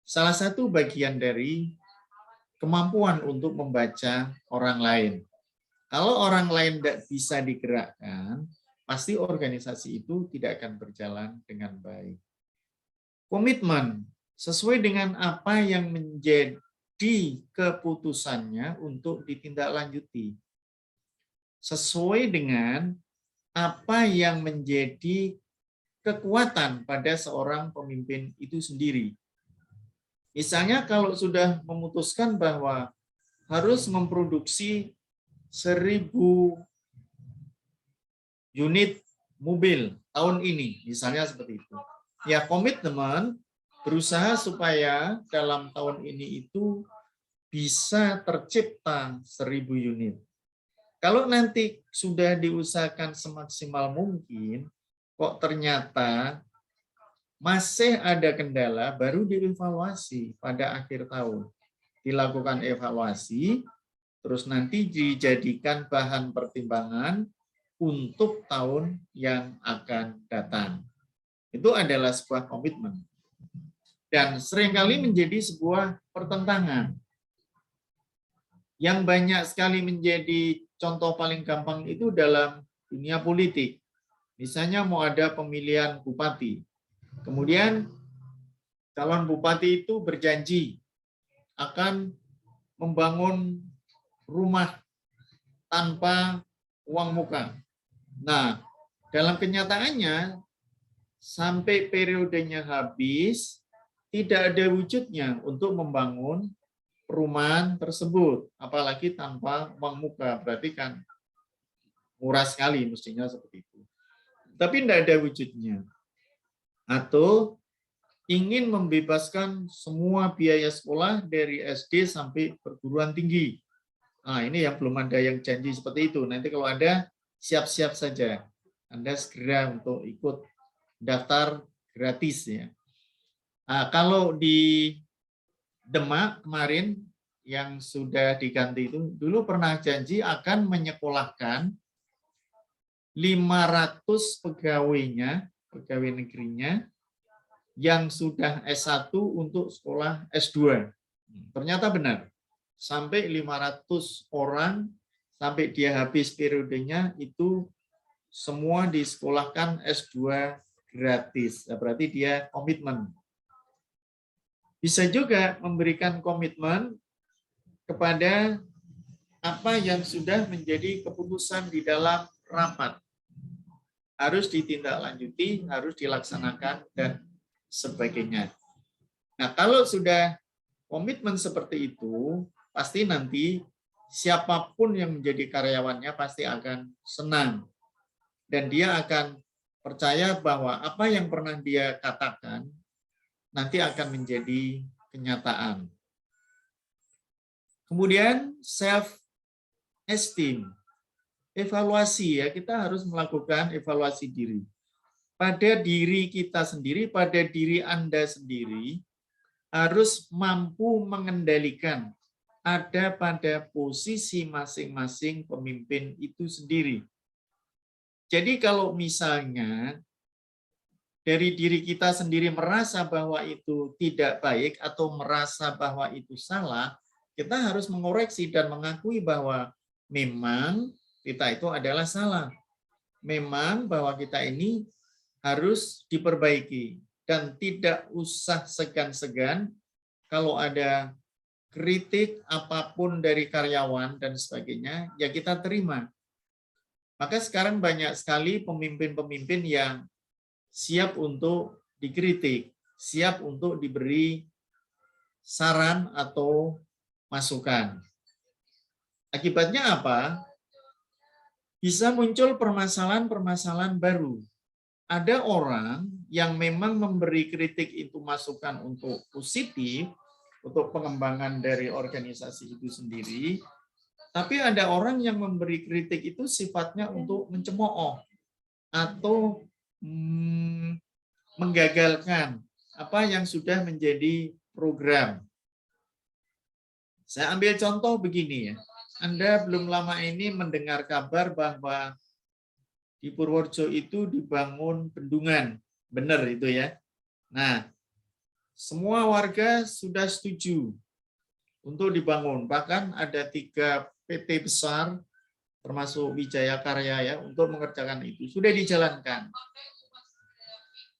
salah satu bagian dari kemampuan untuk membaca orang lain. Kalau orang lain tidak bisa digerakkan, pasti organisasi itu tidak akan berjalan dengan baik. Komitmen sesuai dengan apa yang menjadi keputusannya untuk ditindaklanjuti. Sesuai dengan apa yang menjadi kekuatan pada seorang pemimpin itu sendiri. Misalnya kalau sudah memutuskan bahwa harus memproduksi 1.000 unit mobil tahun ini, misalnya seperti itu. Ya, komitmen berusaha supaya dalam tahun ini itu bisa tercipta 1.000 unit. Kalau nanti sudah diusahakan semaksimal mungkin, kok ternyata masih ada kendala, baru dievaluasi pada akhir tahun. Dilakukan evaluasi, terus nanti dijadikan bahan pertimbangan untuk tahun yang akan datang. Itu adalah sebuah komitmen. Dan seringkali menjadi sebuah pertentangan. Yang banyak sekali menjadi contoh paling gampang itu dalam dunia politik. Misalnya mau ada pemilihan bupati. Kemudian calon bupati itu berjanji akan membangun rumah tanpa uang muka. Nah, dalam kenyataannya sampai periodenya habis tidak ada wujudnya untuk membangun perumahan tersebut, apalagi tanpa uang muka, berarti kan murah sekali mestinya seperti itu. Tapi tidak ada wujudnya. Atau ingin membebaskan semua biaya sekolah dari SD sampai perguruan tinggi. Nah, ini yang belum ada yang janji seperti itu. Nanti kalau ada, siap-siap saja. Anda segera untuk ikut daftar gratis ya. Nah, kalau di Demak kemarin yang sudah diganti itu, dulu pernah janji akan menyekolahkan 500 pegawainya, pegawai negerinya, yang sudah S1 untuk sekolah S2. Ternyata benar. Sampai 500 orang, sampai dia habis periodenya, itu semua disekolahkan S2 gratis. Nah, berarti dia komitmen. Bisa juga memberikan komitmen kepada apa yang sudah menjadi keputusan di dalam rapat. Harus ditindaklanjuti, harus dilaksanakan, dan sebagainya. Nah, kalau sudah komitmen seperti itu, pasti nanti siapapun yang menjadi karyawannya pasti akan senang. Dan dia akan percaya bahwa apa yang pernah dia katakan nanti akan menjadi kenyataan. Kemudian self-esteem. Evaluasi ya, kita harus melakukan evaluasi diri. Pada diri kita sendiri, pada diri Anda sendiri, harus mampu mengendalikan ada pada posisi masing-masing pemimpin itu sendiri. Jadi kalau misalnya dari diri kita sendiri merasa bahwa itu tidak baik atau merasa bahwa itu salah, kita harus mengoreksi dan mengakui bahwa memang kita itu adalah salah. Memang bahwa kita ini harus diperbaiki dan tidak usah segan-segan kalau ada kritik apapun dari karyawan dan sebagainya, ya kita terima. Maka sekarang banyak sekali pemimpin-pemimpin yang siap untuk dikritik, siap untuk diberi saran atau masukan. Akibatnya apa? Bisa muncul permasalahan-permasalahan baru. Ada orang yang memang memberi kritik itu masukan untuk positif, untuk pengembangan dari organisasi itu sendiri, tapi ada orang yang memberi kritik itu sifatnya untuk mencemooh atau menggagalkan apa yang sudah menjadi program. Saya ambil contoh begini ya. Anda belum lama ini mendengar kabar bahwa di Purworejo itu dibangun bendungan. Benar itu ya. Nah, semua warga sudah setuju untuk dibangun. Bahkan ada 3 PT besar, termasuk Wijaya Karya ya, untuk mengerjakan itu. Sudah dijalankan.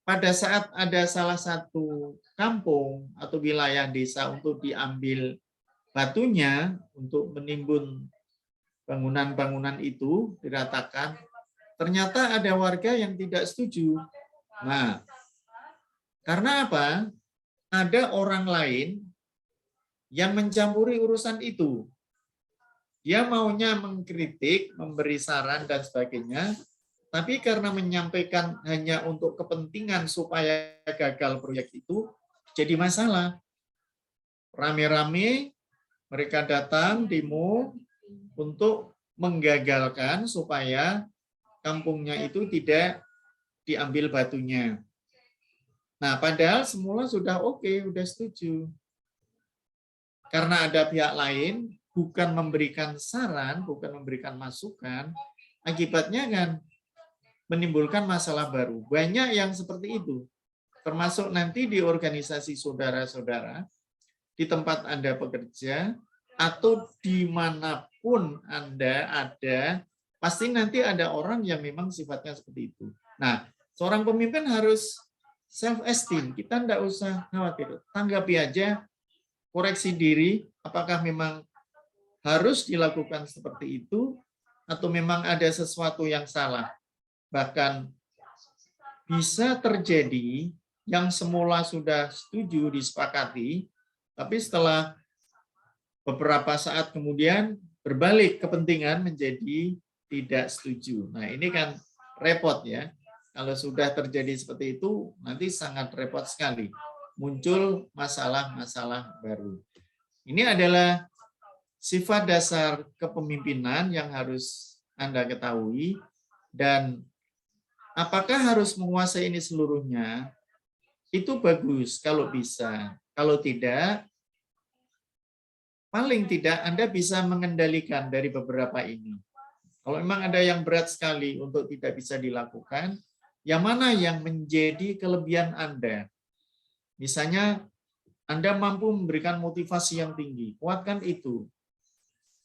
Pada saat ada salah satu kampung atau wilayah desa untuk diambil batunya untuk menimbun bangunan-bangunan itu diratakan, ternyata ada warga yang tidak setuju. Nah, karena apa? Ada orang lain yang mencampuri urusan itu. Dia maunya mengkritik, memberi saran dan sebagainya, tapi karena menyampaikan hanya untuk kepentingan supaya gagal proyek itu, jadi masalah. Rame-rame mereka datang demo untuk menggagalkan supaya kampungnya itu tidak diambil batunya. Nah, padahal semula sudah oke, sudah setuju. Karena ada pihak lain, bukan memberikan saran, bukan memberikan masukan, akibatnya kan menimbulkan masalah baru. Banyak yang seperti itu. Termasuk nanti di organisasi saudara-saudara, di tempat Anda bekerja, atau dimanapun Anda ada, pasti nanti ada orang yang memang sifatnya seperti itu. Nah, seorang pemimpin harus self-esteem. Kita tidak usah khawatir. Tanggapi aja, koreksi diri, apakah memang harus dilakukan seperti itu, atau memang ada sesuatu yang salah. Bahkan bisa terjadi yang semula sudah setuju, disepakati, tapi setelah beberapa saat kemudian berbalik kepentingan menjadi tidak setuju. Nah, ini kan repot ya. Kalau sudah terjadi seperti itu, nanti sangat repot sekali. Muncul masalah-masalah baru. Ini adalah sifat dasar kepemimpinan yang harus Anda ketahui. Dan apakah harus menguasai ini seluruhnya? Itu bagus kalau bisa. Kalau tidak, paling tidak Anda bisa mengendalikan dari beberapa ini. Kalau memang ada yang berat sekali untuk tidak bisa dilakukan, yang mana yang menjadi kelebihan Anda? Misalnya, Anda mampu memberikan motivasi yang tinggi, kuatkan itu.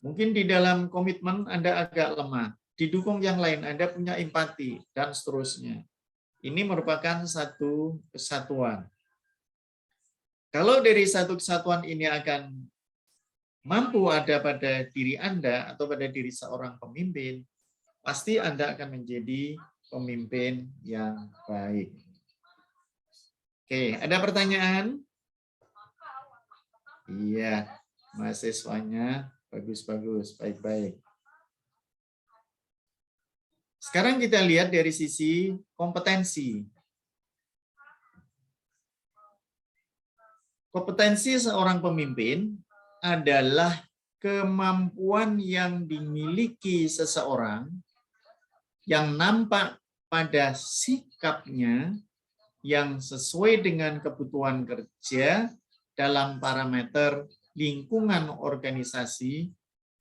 Mungkin di dalam komitmen Anda agak lemah, didukung yang lain, Anda punya empati, dan seterusnya. Ini merupakan satu kesatuan. Kalau dari satu kesatuan ini akan mampu ada pada diri Anda atau pada diri seorang pemimpin, pasti Anda akan menjadi pemimpin yang baik. Oke, ada pertanyaan? Iya, mahasiswanya bagus-bagus, baik-baik. Sekarang kita lihat dari sisi kompetensi. Kompetensi seorang pemimpin adalah kemampuan yang dimiliki seseorang yang nampak pada sikapnya yang sesuai dengan kebutuhan kerja dalam parameter lingkungan organisasi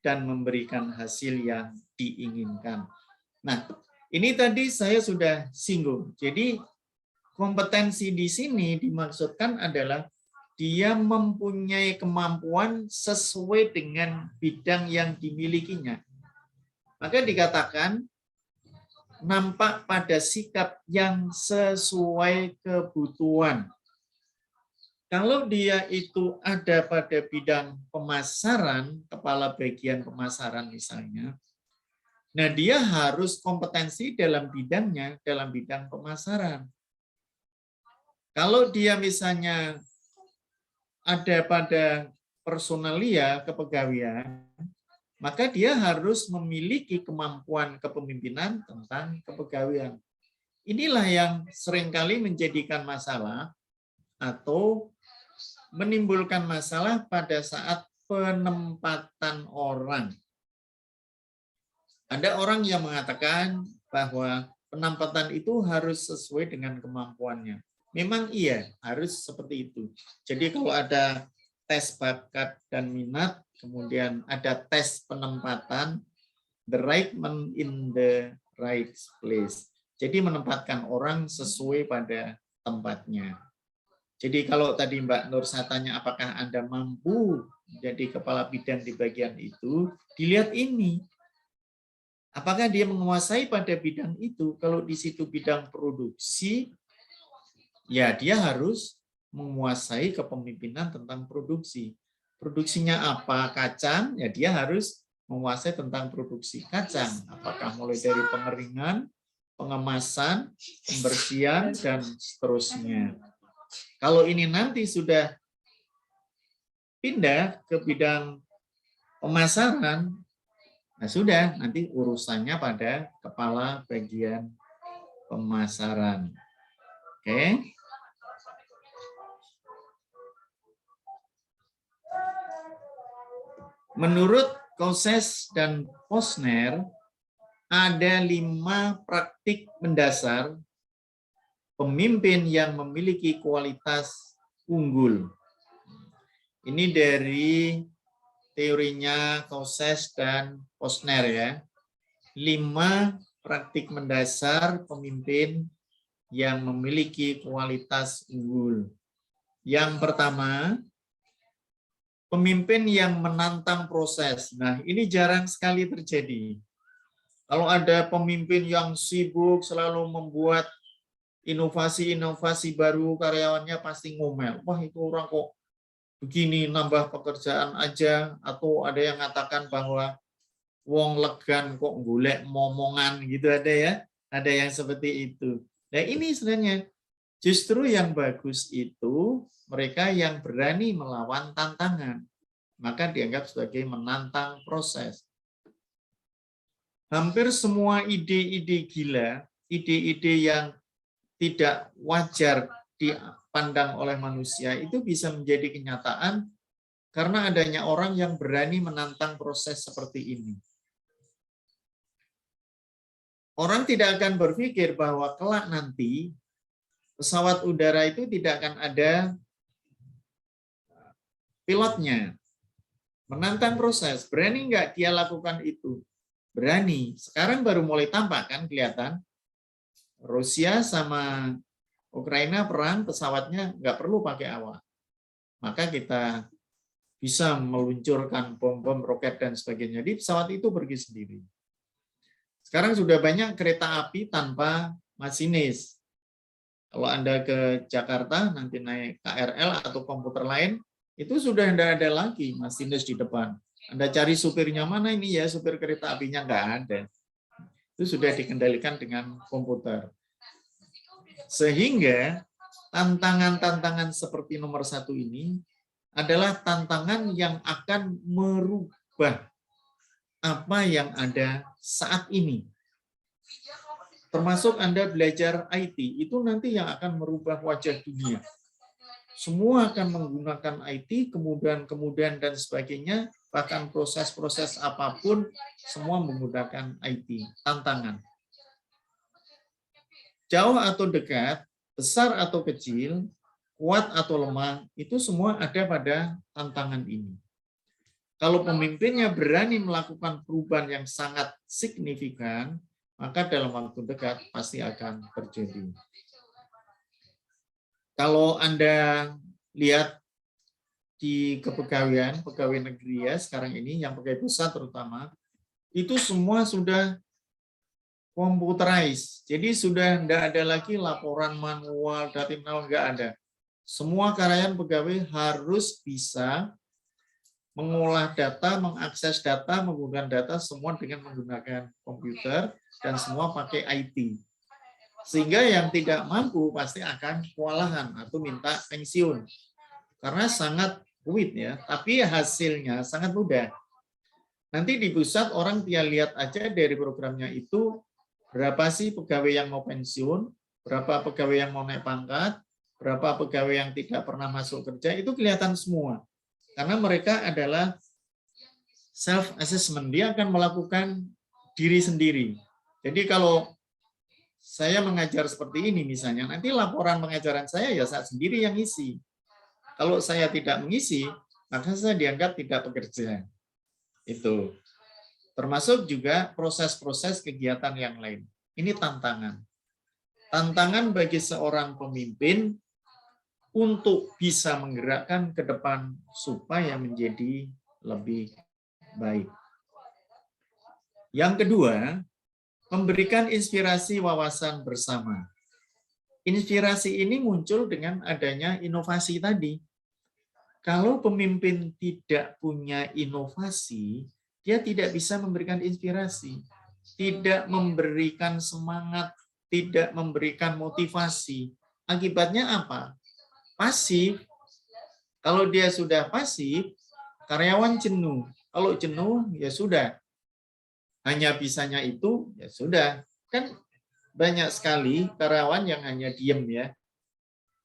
dan memberikan hasil yang diinginkan. Nah, ini tadi saya sudah singgung. Jadi kompetensi di sini dimaksudkan adalah dia mempunyai kemampuan sesuai dengan bidang yang dimilikinya. Maka dikatakan nampak pada sikap yang sesuai kebutuhan. Kalau dia itu ada pada bidang pemasaran, kepala bagian pemasaran misalnya, Nah, dia harus kompetensi dalam bidangnya, dalam bidang pemasaran. Kalau dia misalnya ada pada personalia kepegawaian, maka dia harus memiliki kemampuan kepemimpinan tentang kepegawaian. Inilah yang seringkali menjadikan masalah atau menimbulkan masalah pada saat penempatan orang. Ada orang yang mengatakan bahwa penempatan itu harus sesuai dengan kemampuannya. Memang iya, harus seperti itu. Jadi kalau ada tes bakat dan minat, kemudian ada tes penempatan, the right man in the right place. Jadi menempatkan orang sesuai pada tempatnya. Jadi kalau tadi Mbak Nur saya tanya apakah Anda mampu menjadi kepala bidang di bagian itu, dilihat ini. Apakah dia menguasai pada bidang itu? Kalau di situ bidang produksi, ya dia harus menguasai kepemimpinan tentang produksi. Produksinya apa? Kacang, ya dia harus menguasai tentang produksi kacang. Apakah mulai dari pengeringan, pengemasan, pembersihan, dan seterusnya. Kalau ini nanti sudah pindah ke bidang pemasaran, nah sudah, nanti urusannya pada kepala bagian pemasaran. Oke. Menurut Koses dan Posner, ada 5 praktik mendasar pemimpin yang memiliki kualitas unggul. Ini dari teorinya Koses dan Posner ya. 5 praktik mendasar pemimpin yang memiliki kualitas unggul. Yang pertama, pemimpin yang menantang proses. Nah, ini jarang sekali terjadi. Kalau ada pemimpin yang sibuk selalu membuat inovasi-inovasi baru, karyawannya pasti ngomel. Wah, itu orang kok begini, nambah pekerjaan aja. Atau ada yang mengatakan bahwa wong legan kok golek momongan gitu, ada ya. Ada yang seperti itu. Nah, ini sebenarnya justru yang bagus itu mereka yang berani melawan tantangan. Maka dianggap sebagai menantang proses. Hampir semua ide-ide gila, ide-ide yang tidak wajar dipandang oleh manusia itu bisa menjadi kenyataan karena adanya orang yang berani menantang proses seperti ini. Orang tidak akan berpikir bahwa kelak nanti pesawat udara itu tidak akan ada pilotnya. Menantang proses, berani nggak dia lakukan itu? Berani. Sekarang baru mulai tampak kan kelihatan. Rusia sama Ukraina perang, pesawatnya nggak perlu pakai awak. Maka kita bisa meluncurkan bom-bom, roket, dan sebagainya. Jadi pesawat itu pergi sendiri. Sekarang sudah banyak kereta api tanpa masinis. Kalau Anda ke Jakarta, nanti naik KRL atau komputer lain, itu sudah tidak ada lagi masinis di depan. Anda cari supirnya mana ini ya, supir kereta apinya nggak ada. Itu sudah dikendalikan dengan komputer. Sehingga tantangan-tantangan seperti nomor 1 ini adalah tantangan yang akan merubah apa yang ada saat ini. Termasuk Anda belajar IT, itu nanti yang akan merubah wajah dunia. Semua akan menggunakan IT, kemudian dan sebagainya, bahkan proses-proses apapun, semua menggunakan IT. Tantangan. Jauh atau dekat, besar atau kecil, kuat atau lemah, itu semua ada pada tantangan ini. Kalau pemimpinnya berani melakukan perubahan yang sangat signifikan, maka dalam waktu dekat pasti akan terjadi. Kalau Anda lihat di kepegawaian, pegawai negeri ya sekarang ini, yang pegawai pusat terutama, itu semua sudah computerized. Jadi sudah tidak ada lagi laporan manual, datimnaul, nggak ada. Semua karyawan pegawai harus bisa mengolah data, mengakses data, menggunakan data semua dengan menggunakan komputer dan semua pakai IT. Sehingga yang tidak mampu pasti akan kewalahan atau minta pensiun. Karena sangat rumit ya, tapi hasilnya sangat mudah. Nanti di pusat orang dia lihat aja dari programnya itu berapa sih pegawai yang mau pensiun, berapa pegawai yang mau naik pangkat, berapa pegawai yang tidak pernah masuk kerja, itu kelihatan semua. Karena mereka adalah self-assessment, dia akan melakukan diri sendiri. Jadi kalau saya mengajar seperti ini misalnya, nanti laporan pengajaran saya ya saya sendiri yang isi. Kalau saya tidak mengisi, maka saya dianggap tidak bekerja. Itu. Termasuk juga proses-proses kegiatan yang lain. Ini tantangan. Tantangan bagi seorang pemimpin untuk bisa menggerakkan ke depan supaya menjadi lebih baik. Yang kedua, memberikan inspirasi wawasan bersama. Inspirasi ini muncul dengan adanya inovasi tadi. Kalau pemimpin tidak punya inovasi, dia tidak bisa memberikan inspirasi, tidak memberikan semangat, tidak memberikan motivasi. Akibatnya apa? Pasif. Kalau dia sudah pasif, karyawan jenuh. Kalau jenuh, ya sudah. Hanya bisanya itu, ya sudah. Kan banyak sekali karyawan yang hanya diem ya.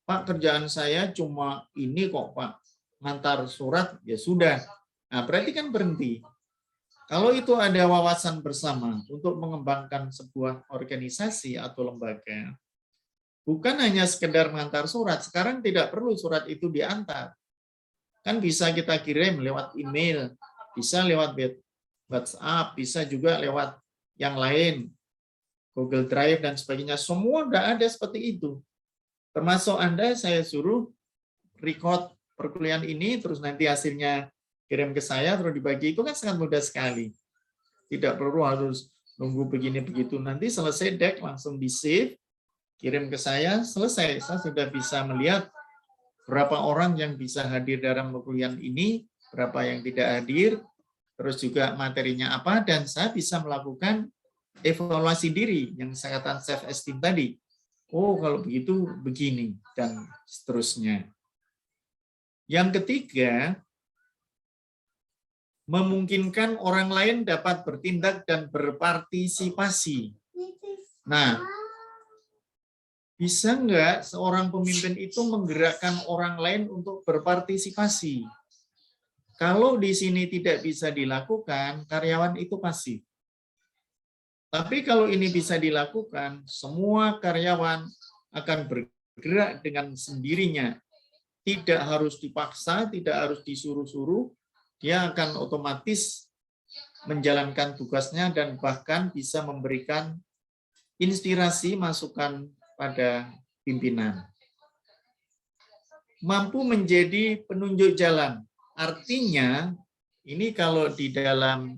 Pak, kerjaan saya cuma ini kok, Pak. Ngantar surat, ya sudah. Nah, berarti kan berhenti. Kalau itu ada wawasan bersama untuk mengembangkan sebuah organisasi atau lembaga, bukan hanya sekedar mengantar surat. Sekarang tidak perlu surat itu diantar. Kan bisa kita kirim lewat email, bisa lewat WhatsApp, bisa juga lewat yang lain, Google Drive dan sebagainya. Semua udah ada seperti itu. Termasuk Anda, saya suruh record perkuliahan ini, terus nanti hasilnya kirim ke saya, terus dibagi. Itu kan sangat mudah sekali. Tidak perlu harus nunggu begini-begitu. Nanti selesai deck, langsung di-save, kirim ke saya, selesai. Saya sudah bisa melihat berapa orang yang bisa hadir dalam perkuliahan ini, berapa yang tidak hadir, terus juga materinya apa, dan saya bisa melakukan evaluasi diri, yang saya katakan self-esteem tadi. Oh, kalau begitu, begini, dan seterusnya. Yang ketiga, memungkinkan orang lain dapat bertindak dan berpartisipasi. Nah, bisa nggak seorang pemimpin itu menggerakkan orang lain untuk berpartisipasi? Kalau di sini tidak bisa dilakukan, karyawan itu pasif. Tapi kalau ini bisa dilakukan, semua karyawan akan bergerak dengan sendirinya. Tidak harus dipaksa, tidak harus disuruh-suruh, dia akan otomatis menjalankan tugasnya dan bahkan bisa memberikan inspirasi, masukan pada pimpinan. Mampu menjadi penunjuk jalan. Artinya, ini kalau di dalam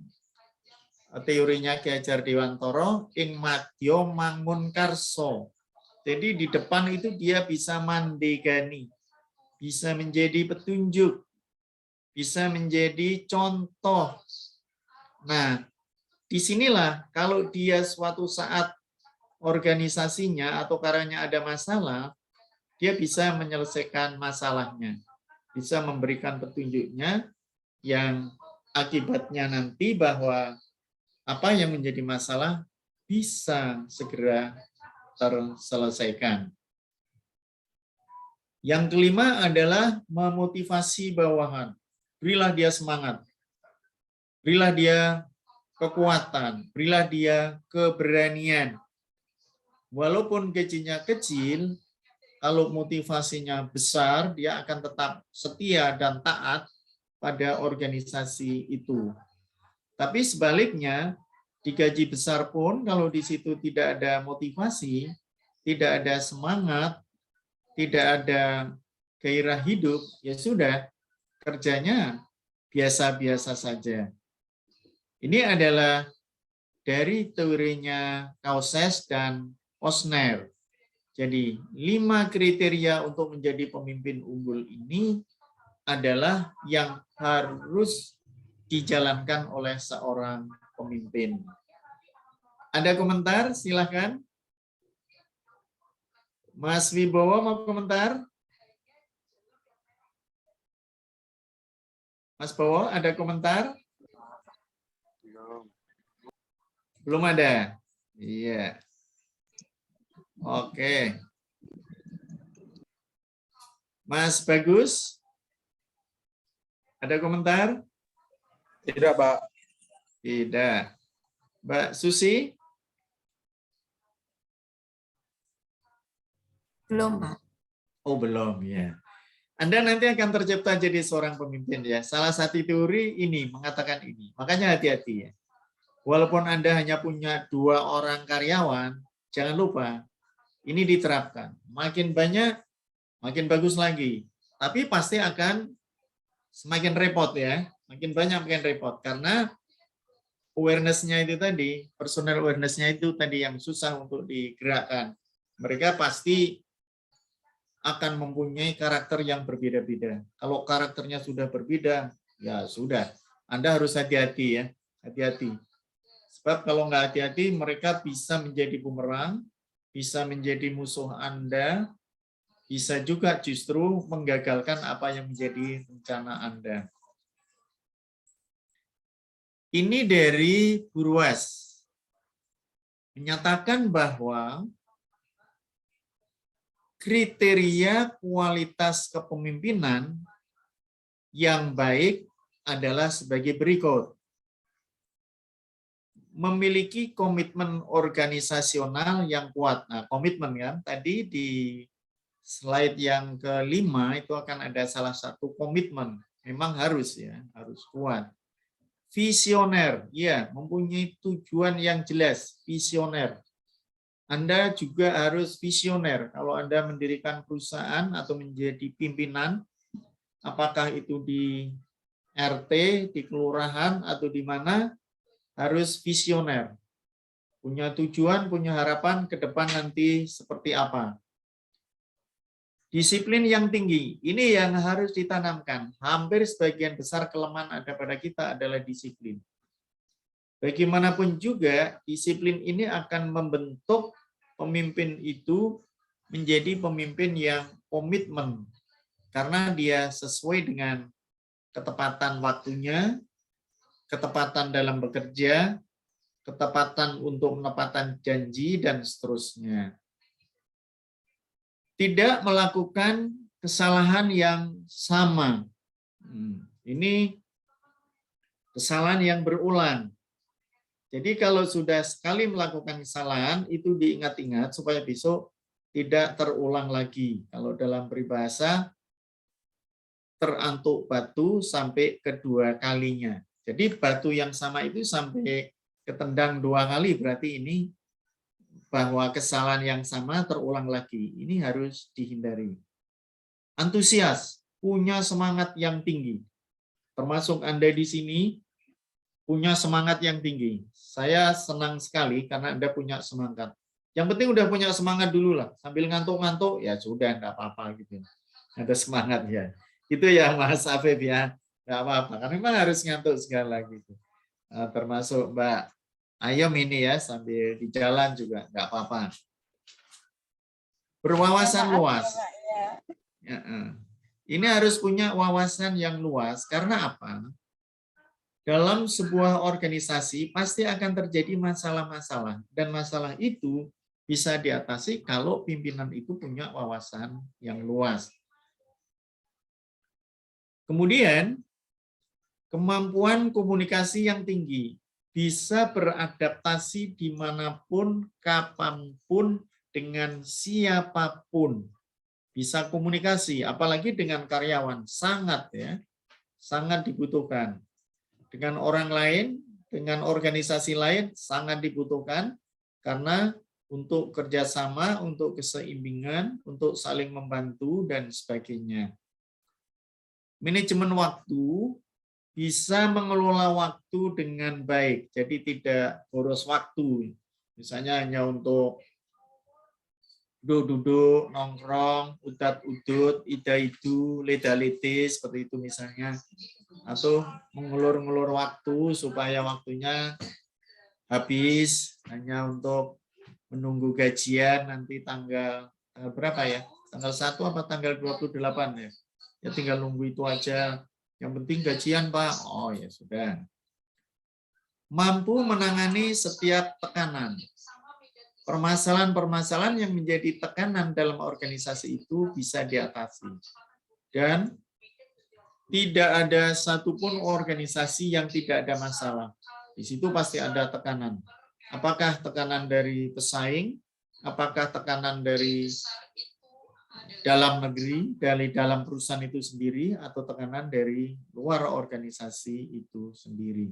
teorinya Ki Hajar Dewantara, ing madya mangun karso. Jadi di depan itu dia bisa mandegani, bisa menjadi petunjuk, bisa menjadi contoh. Nah, disinilah kalau dia suatu saat organisasinya atau karyanya ada masalah, dia bisa menyelesaikan masalahnya, bisa memberikan petunjuknya yang akibatnya nanti bahwa apa yang menjadi masalah bisa segera terselesaikan. Yang kelima adalah memotivasi bawahan. Berilah dia semangat, berilah dia kekuatan, berilah dia keberanian. Walaupun gajinya kecil, kalau motivasinya besar, dia akan tetap setia dan taat pada organisasi itu. Tapi sebaliknya, di gaji besar pun, kalau di situ tidak ada motivasi, tidak ada semangat, tidak ada gairah hidup, ya sudah, kerjanya biasa-biasa saja. Ini adalah dari teorinya Causses dan Posner. Jadi 5 kriteria untuk menjadi pemimpin unggul ini adalah yang harus dijalankan oleh seorang pemimpin. Ada komentar? Silahkan. Mas Wibowo mau komentar? Mas Bowo, ada komentar? Belum ada? Iya. Oke. Mas Bagus, ada komentar? Tidak, Pak. Tidak. Mbak Susi? Belum, Pak. Oh, belum ya. Anda nanti akan tercipta jadi seorang pemimpin ya. Salah satu teori ini mengatakan ini. Makanya hati-hati ya. Walaupun Anda hanya punya 2 orang karyawan, jangan lupa ini diterapkan. Makin banyak, makin bagus lagi. Tapi pasti akan semakin repot ya. Makin banyak, makin repot. Karena awareness-nya itu tadi, personal awareness-nya itu tadi yang susah untuk digerakkan. Mereka pasti akan mempunyai karakter yang berbeda-beda. Kalau karakternya sudah berbeda, ya sudah. Anda harus hati-hati ya, hati-hati. Sebab kalau nggak hati-hati, mereka bisa menjadi bumerang, bisa menjadi musuh Anda, bisa juga justru menggagalkan apa yang menjadi rencana Anda. Ini dari Burwas. Menyatakan bahwa kriteria kualitas kepemimpinan yang baik adalah sebagai berikut. Memiliki komitmen organisasional yang kuat. Nah, komitmen kan, tadi di slide yang kelima itu akan ada salah satu komitmen. Memang harus ya, harus kuat. Visioner, ya, mempunyai tujuan yang jelas, visioner. Anda juga harus visioner. Kalau Anda mendirikan perusahaan atau menjadi pimpinan, apakah itu di RT, di kelurahan, atau di mana, harus visioner. Punya tujuan, punya harapan ke depan nanti seperti apa. Disiplin yang tinggi, ini yang harus ditanamkan. Hampir sebagian besar kelemahan ada pada kita adalah disiplin. Bagaimanapun juga, disiplin ini akan membentuk pemimpin itu menjadi pemimpin yang komitmen. Karena dia sesuai dengan ketepatan waktunya, ketepatan dalam bekerja, ketepatan untuk menepatkan janji, dan seterusnya. Tidak melakukan kesalahan yang sama. Ini kesalahan yang berulang. Jadi kalau sudah sekali melakukan kesalahan, itu diingat-ingat supaya besok tidak terulang lagi. Kalau dalam peribahasa, terantuk batu sampai kedua kalinya. Jadi batu yang sama itu sampai ketendang 2 kali, berarti ini bahwa kesalahan yang sama terulang lagi. Ini harus dihindari. Antusias, punya semangat yang tinggi. Termasuk Anda di sini, punya semangat yang tinggi. Saya senang sekali karena Anda punya semangat. Yang penting udah punya semangat dulu lah. Sambil ngantuk-ngantuk, ya sudah, enggak apa-apa gitu. Ada semangat ya. Itu ya Mas Afif ya. Enggak apa-apa. Karena memang harus ngantuk segala gitu. Termasuk Mbak Ayom ini ya, sambil di jalan juga enggak apa-apa. Berwawasan luas. Ya, ini harus punya wawasan yang luas. Karena apa? Dalam sebuah organisasi pasti akan terjadi masalah-masalah. Dan masalah itu bisa diatasi kalau pimpinan itu punya wawasan yang luas. Kemudian, kemampuan komunikasi yang tinggi. Bisa beradaptasi dimanapun, kapanpun, dengan siapapun. Bisa komunikasi, apalagi dengan karyawan. Sangat ya, sangat dibutuhkan. Dengan orang lain, dengan organisasi lain sangat dibutuhkan karena untuk kerjasama, untuk keseimbangan, untuk saling membantu dan sebagainya. Manajemen waktu, bisa mengelola waktu dengan baik, jadi tidak boros waktu. Misalnya hanya untuk duduk-duduk, nongkrong, udat-udut, ida-idu, leda-lede, seperti itu misalnya. Atau mengulur-ngulur waktu supaya waktunya habis hanya untuk menunggu gajian nanti tanggal berapa ya? Tanggal 1 apa tanggal 28 ya? Ya tinggal nunggu itu aja. Yang penting gajian, Pak. Oh ya sudah. Mampu menangani setiap tekanan. Permasalahan-permasalahan yang menjadi tekanan dalam organisasi itu bisa diatasi. Dan tidak ada satupun organisasi yang tidak ada masalah. Di situ pasti ada tekanan. Apakah tekanan dari pesaing? Apakah tekanan dari dalam negeri, dari dalam perusahaan itu sendiri, atau tekanan dari luar organisasi itu sendiri?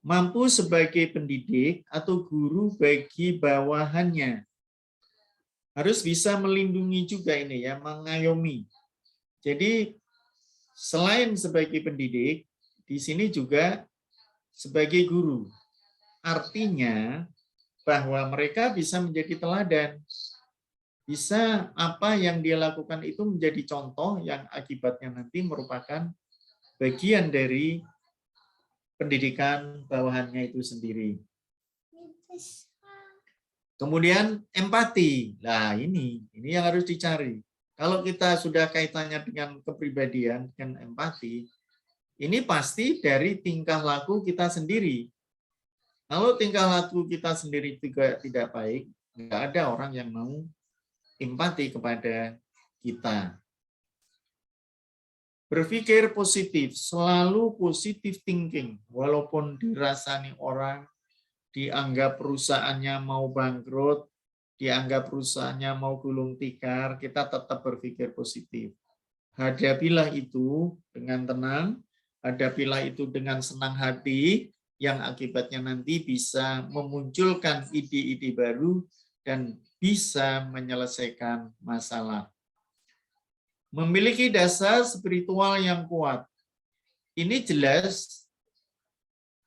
Mampu sebagai pendidik atau guru bagi bawahannya. Harus bisa melindungi juga ini ya, mengayomi. Jadi selain sebagai pendidik, di sini juga sebagai guru. Artinya bahwa mereka bisa menjadi teladan. Bisa apa yang dia lakukan itu menjadi contoh yang akibatnya nanti merupakan bagian dari pendidikan bawahannya itu sendiri. Kemudian empati. Nah, ini yang harus dicari. Kalau kita sudah kaitannya dengan kepribadian, dengan empati, ini pasti dari tingkah laku kita sendiri. Kalau tingkah laku kita sendiri juga tidak baik, nggak ada orang yang mau empati kepada kita. Berpikir positif, selalu positive thinking, walaupun dirasani orang, dianggap perusahaannya mau bangkrut, dianggap perusahaannya mau gulung tikar, kita tetap berpikir positif. Hadapilah itu dengan tenang, hadapilah itu dengan senang hati, yang akibatnya nanti bisa memunculkan ide-ide baru dan bisa menyelesaikan masalah. Memiliki dasar spiritual yang kuat. Ini jelas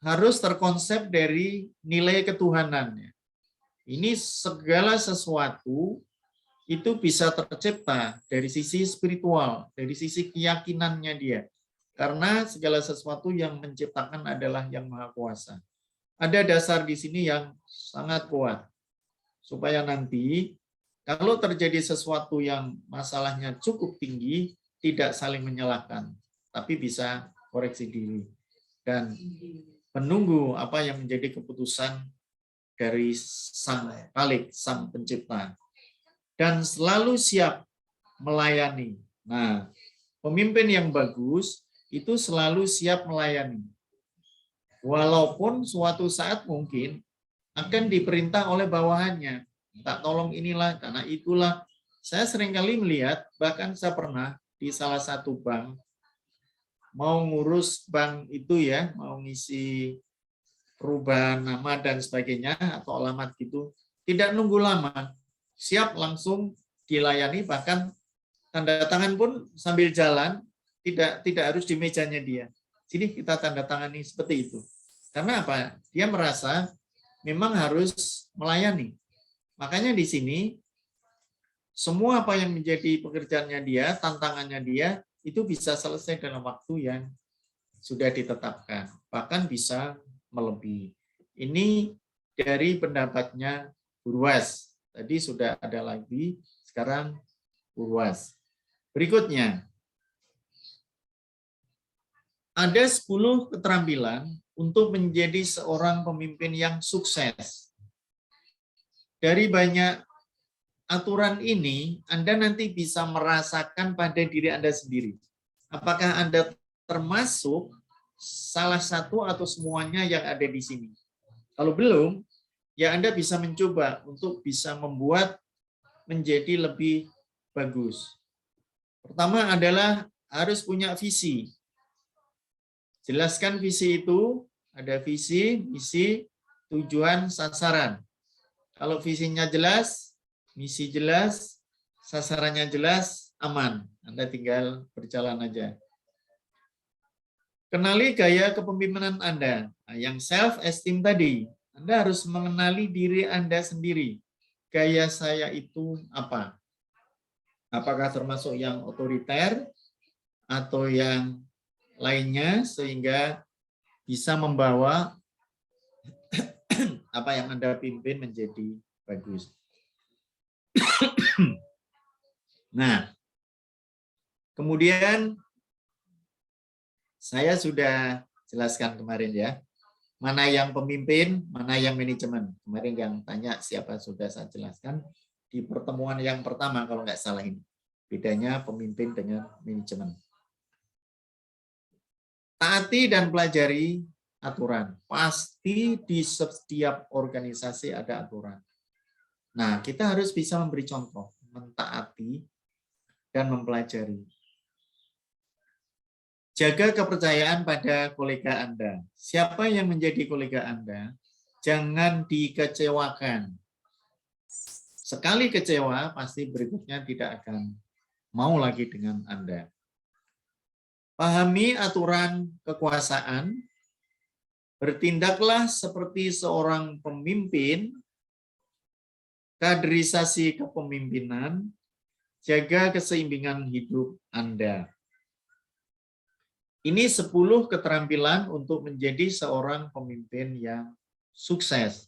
harus terkonsep dari nilai ketuhanan. Ini segala sesuatu itu bisa tercipta dari sisi spiritual, dari sisi keyakinannya dia. Karena segala sesuatu yang menciptakan adalah Yang Maha Kuasa. Ada dasar di sini yang sangat kuat. Supaya nanti kalau terjadi sesuatu yang masalahnya cukup tinggi, tidak saling menyalahkan, tapi bisa koreksi diri. Dan menunggu apa yang menjadi keputusan dari Sang Khalik, Sang Pencipta. Dan selalu siap melayani. Nah, pemimpin yang bagus itu selalu siap melayani. Walaupun suatu saat mungkin akan diperintah oleh bawahannya. Tak tolong inilah, karena itulah. Saya seringkali melihat, bahkan saya pernah di salah satu bank, mau ngurus bank itu ya, mau ngisi perubahan nama dan sebagainya, atau alamat gitu, tidak nunggu lama, siap langsung dilayani, bahkan tanda tangan pun sambil jalan, tidak harus di mejanya dia. Sini kita tanda tangani seperti itu. Karena apa? Dia merasa memang harus melayani. Makanya di sini semua apa yang menjadi pekerjaannya dia, tantangannya dia, itu bisa selesai dalam waktu yang sudah ditetapkan. Bahkan bisa melebihi. Ini dari pendapatnya Burwas. Tadi sudah ada lagi, sekarang Burwas. Berikutnya, ada 10 keterampilan untuk menjadi seorang pemimpin yang sukses. Dari banyak aturan ini, Anda nanti bisa merasakan pada diri Anda sendiri. Apakah Anda termasuk salah satu atau semuanya yang ada di sini? Kalau belum, ya Anda bisa mencoba untuk bisa membuat menjadi lebih bagus. Pertama adalah harus punya visi. Jelaskan visi itu, ada visi, misi, tujuan, sasaran. Kalau visinya jelas, misi jelas, sasarannya jelas, aman. Anda tinggal berjalan aja. Kenali gaya kepemimpinan Anda. Nah, yang self-esteem tadi, Anda harus mengenali diri Anda sendiri. gaya saya itu apa? Apakah termasuk yang otoriter atau yang lainnya sehingga bisa membawa apa yang Anda pimpin menjadi bagus. Nah, kemudian saya sudah jelaskan kemarin ya, mana yang pemimpin, mana yang manajemen. Kemarin yang tanya siapa sudah saya jelaskan di pertemuan yang pertama kalau nggak salah ini. Bedanya pemimpin dengan manajemen. Taati dan pelajari aturan. Pasti di setiap organisasi ada aturan. Nah, kita harus bisa memberi contoh, mentaati dan mempelajari. Jaga kepercayaan pada kolega Anda. Siapa yang menjadi kolega Anda, jangan dikecewakan. Sekali kecewa, pasti berikutnya tidak akan mau lagi dengan Anda. Pahami aturan kekuasaan, bertindaklah seperti seorang pemimpin, kaderisasi kepemimpinan, jaga keseimbangan hidup Anda. Ini 10 keterampilan untuk menjadi seorang pemimpin yang sukses.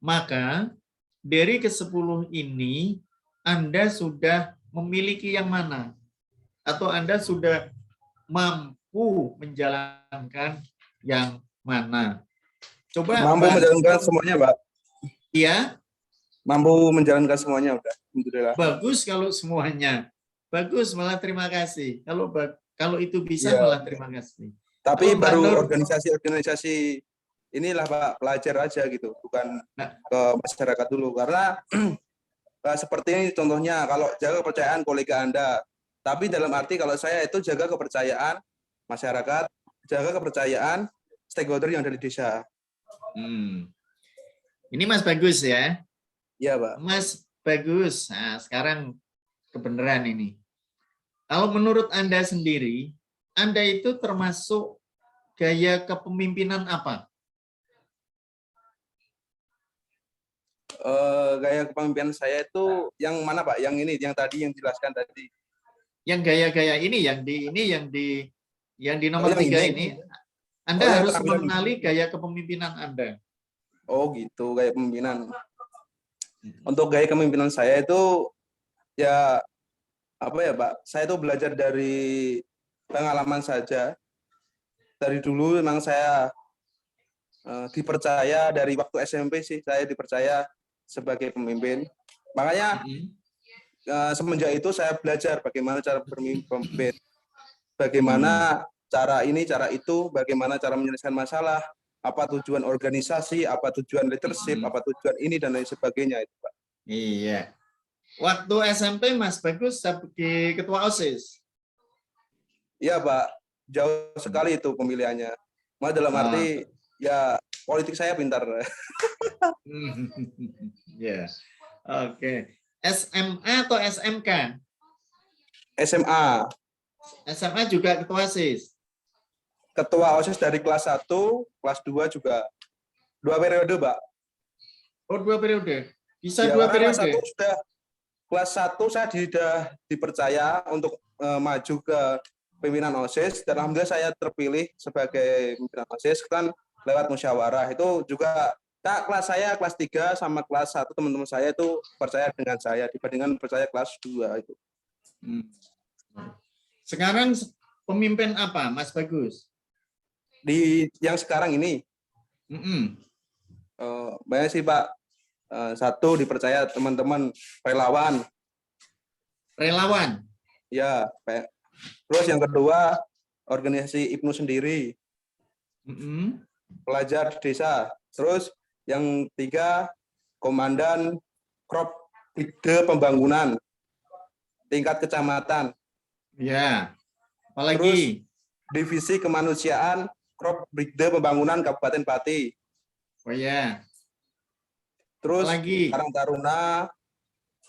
Maka dari ke-10 ini, Anda sudah memiliki yang mana? Atau Anda sudah mampu menjalankan yang mana? Coba mampu menjalankan semuanya, Pak. Iya. Mampu menjalankan semuanya udah. Alhamdulillah. Bagus kalau semuanya. Bagus, malah terima kasih. Kalau itu bisa malah terima kasih. Tapi kalau baru Nur, organisasi inilah Pak, pelajar aja gitu, bukan ke masyarakat dulu. Karena seperti ini contohnya, kalau jaga kepercayaan kolega Anda. Tapi dalam arti kalau saya itu jaga kepercayaan masyarakat, jaga kepercayaan stakeholder yang ada di desa. Ini Mas Bagus ya? Iya, Pak. Mas Bagus. Nah, sekarang kebenaran ini. Kalau menurut Anda sendiri, Anda itu termasuk gaya kepemimpinan apa? Gaya kepemimpinan saya itu yang mana, Pak? Yang ini, yang tadi yang dijelaskan tadi. Yang gaya-gaya ini, yang di nomor 3 ini. Anda harus mengenali gaya kepemimpinan Anda. Oh gitu, gaya kepemimpinan. Untuk gaya kepemimpinan saya itu ya apa ya, Pak? Saya itu belajar dari pengalaman saja. Dari dulu memang saya dipercaya dari waktu SMP sih, saya dipercaya sebagai pemimpin. Makanya semenjak itu saya belajar bagaimana cara berpemimpin, bagaimana cara ini, cara itu, bagaimana cara menyelesaikan masalah, apa tujuan organisasi, apa tujuan leadership, apa tujuan ini dan lain sebagainya itu, Pak. Iya. Waktu SMP Mas Bagus sebagai ketua OSIS. Iya, Pak. Jauh sekali itu pemilihannya. Mas dalam arti ya politik saya pintar. Ya. Oke. SMA atau SMK? SMA. SMA juga ketua OSIS. Ketua OSIS dari kelas 1, kelas 2 juga. 2 periode, Pak. Oh, 2 periode. Bisa ya, 2 periode. Kelas 1 saya sudah dipercaya untuk maju ke pimpinan OSIS dan alhamdulillah saya terpilih sebagai pimpinan OSIS kan lewat musyawarah. Itu juga kelas saya kelas 3 sama kelas 1 teman-teman saya itu percaya dengan saya dibandingkan percaya kelas 2 itu. Sekarang pemimpin apa, Mas Bagus? Di yang sekarang ini, banyak sih, Pak. Satu dipercaya teman-teman relawan. Relawan. Ya, Pak. Terus yang kedua organisasi IPNU sendiri. Pelajar desa. Terus yang 3 komandan Krop Brigde Pembangunan tingkat kecamatan. Ya. Apalagi? Terus divisi kemanusiaan Krop Brigde Pembangunan Kabupaten Pati. Oh ya. Terus apalagi? Karang Taruna.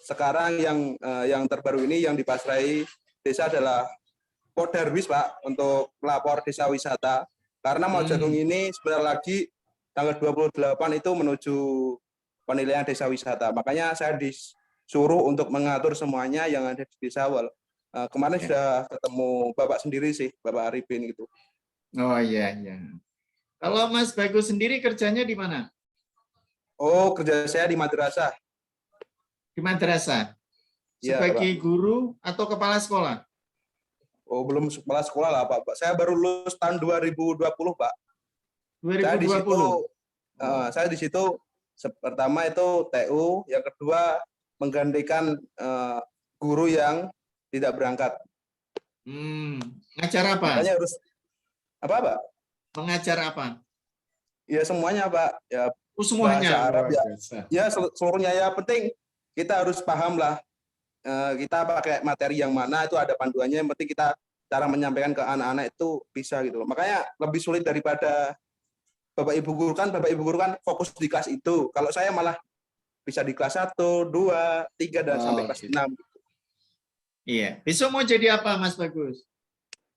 Sekarang yang terbaru ini yang dipasrai desa adalah Podarwis, Pak, untuk pelapor desa wisata. Karena Mau Jagung ini sebentar lagi tanggal 28 itu menuju penilaian desa wisata. Makanya saya disuruh untuk mengatur semuanya yang ada di desa awal. Kemarin sudah ketemu Bapak sendiri sih, Bapak Arifin gitu. Oh iya, iya. Kalau Mas Bagus sendiri kerjanya di mana? Oh, kerja saya di madrasah. Di madrasah? Iya, Sebagai Pak. guru atau kepala sekolah? Oh, belum kepala sekolah lah, Pak. Saya baru lulus tahun 2020, Pak. 2020? Saya di situ pertama itu TU, yang kedua menggantikan guru yang tidak berangkat. Ngajar apa? Makanya harus apa, Pak? Mengajar apa? Ya semuanya, Pak. Ya Semuanya. bahasa Arab ya seluruhnya, ya penting kita harus paham lah. Kita pakai materi yang mana itu ada panduannya, yang penting kita cara menyampaikan ke anak-anak itu bisa gitu loh. Makanya lebih sulit daripada Bapak Ibu guru kan fokus di kelas itu. Kalau saya malah bisa di kelas 1, 2, 3 dan sampai kelas 6. Iya. Besok mau jadi apa, Mas Bagus?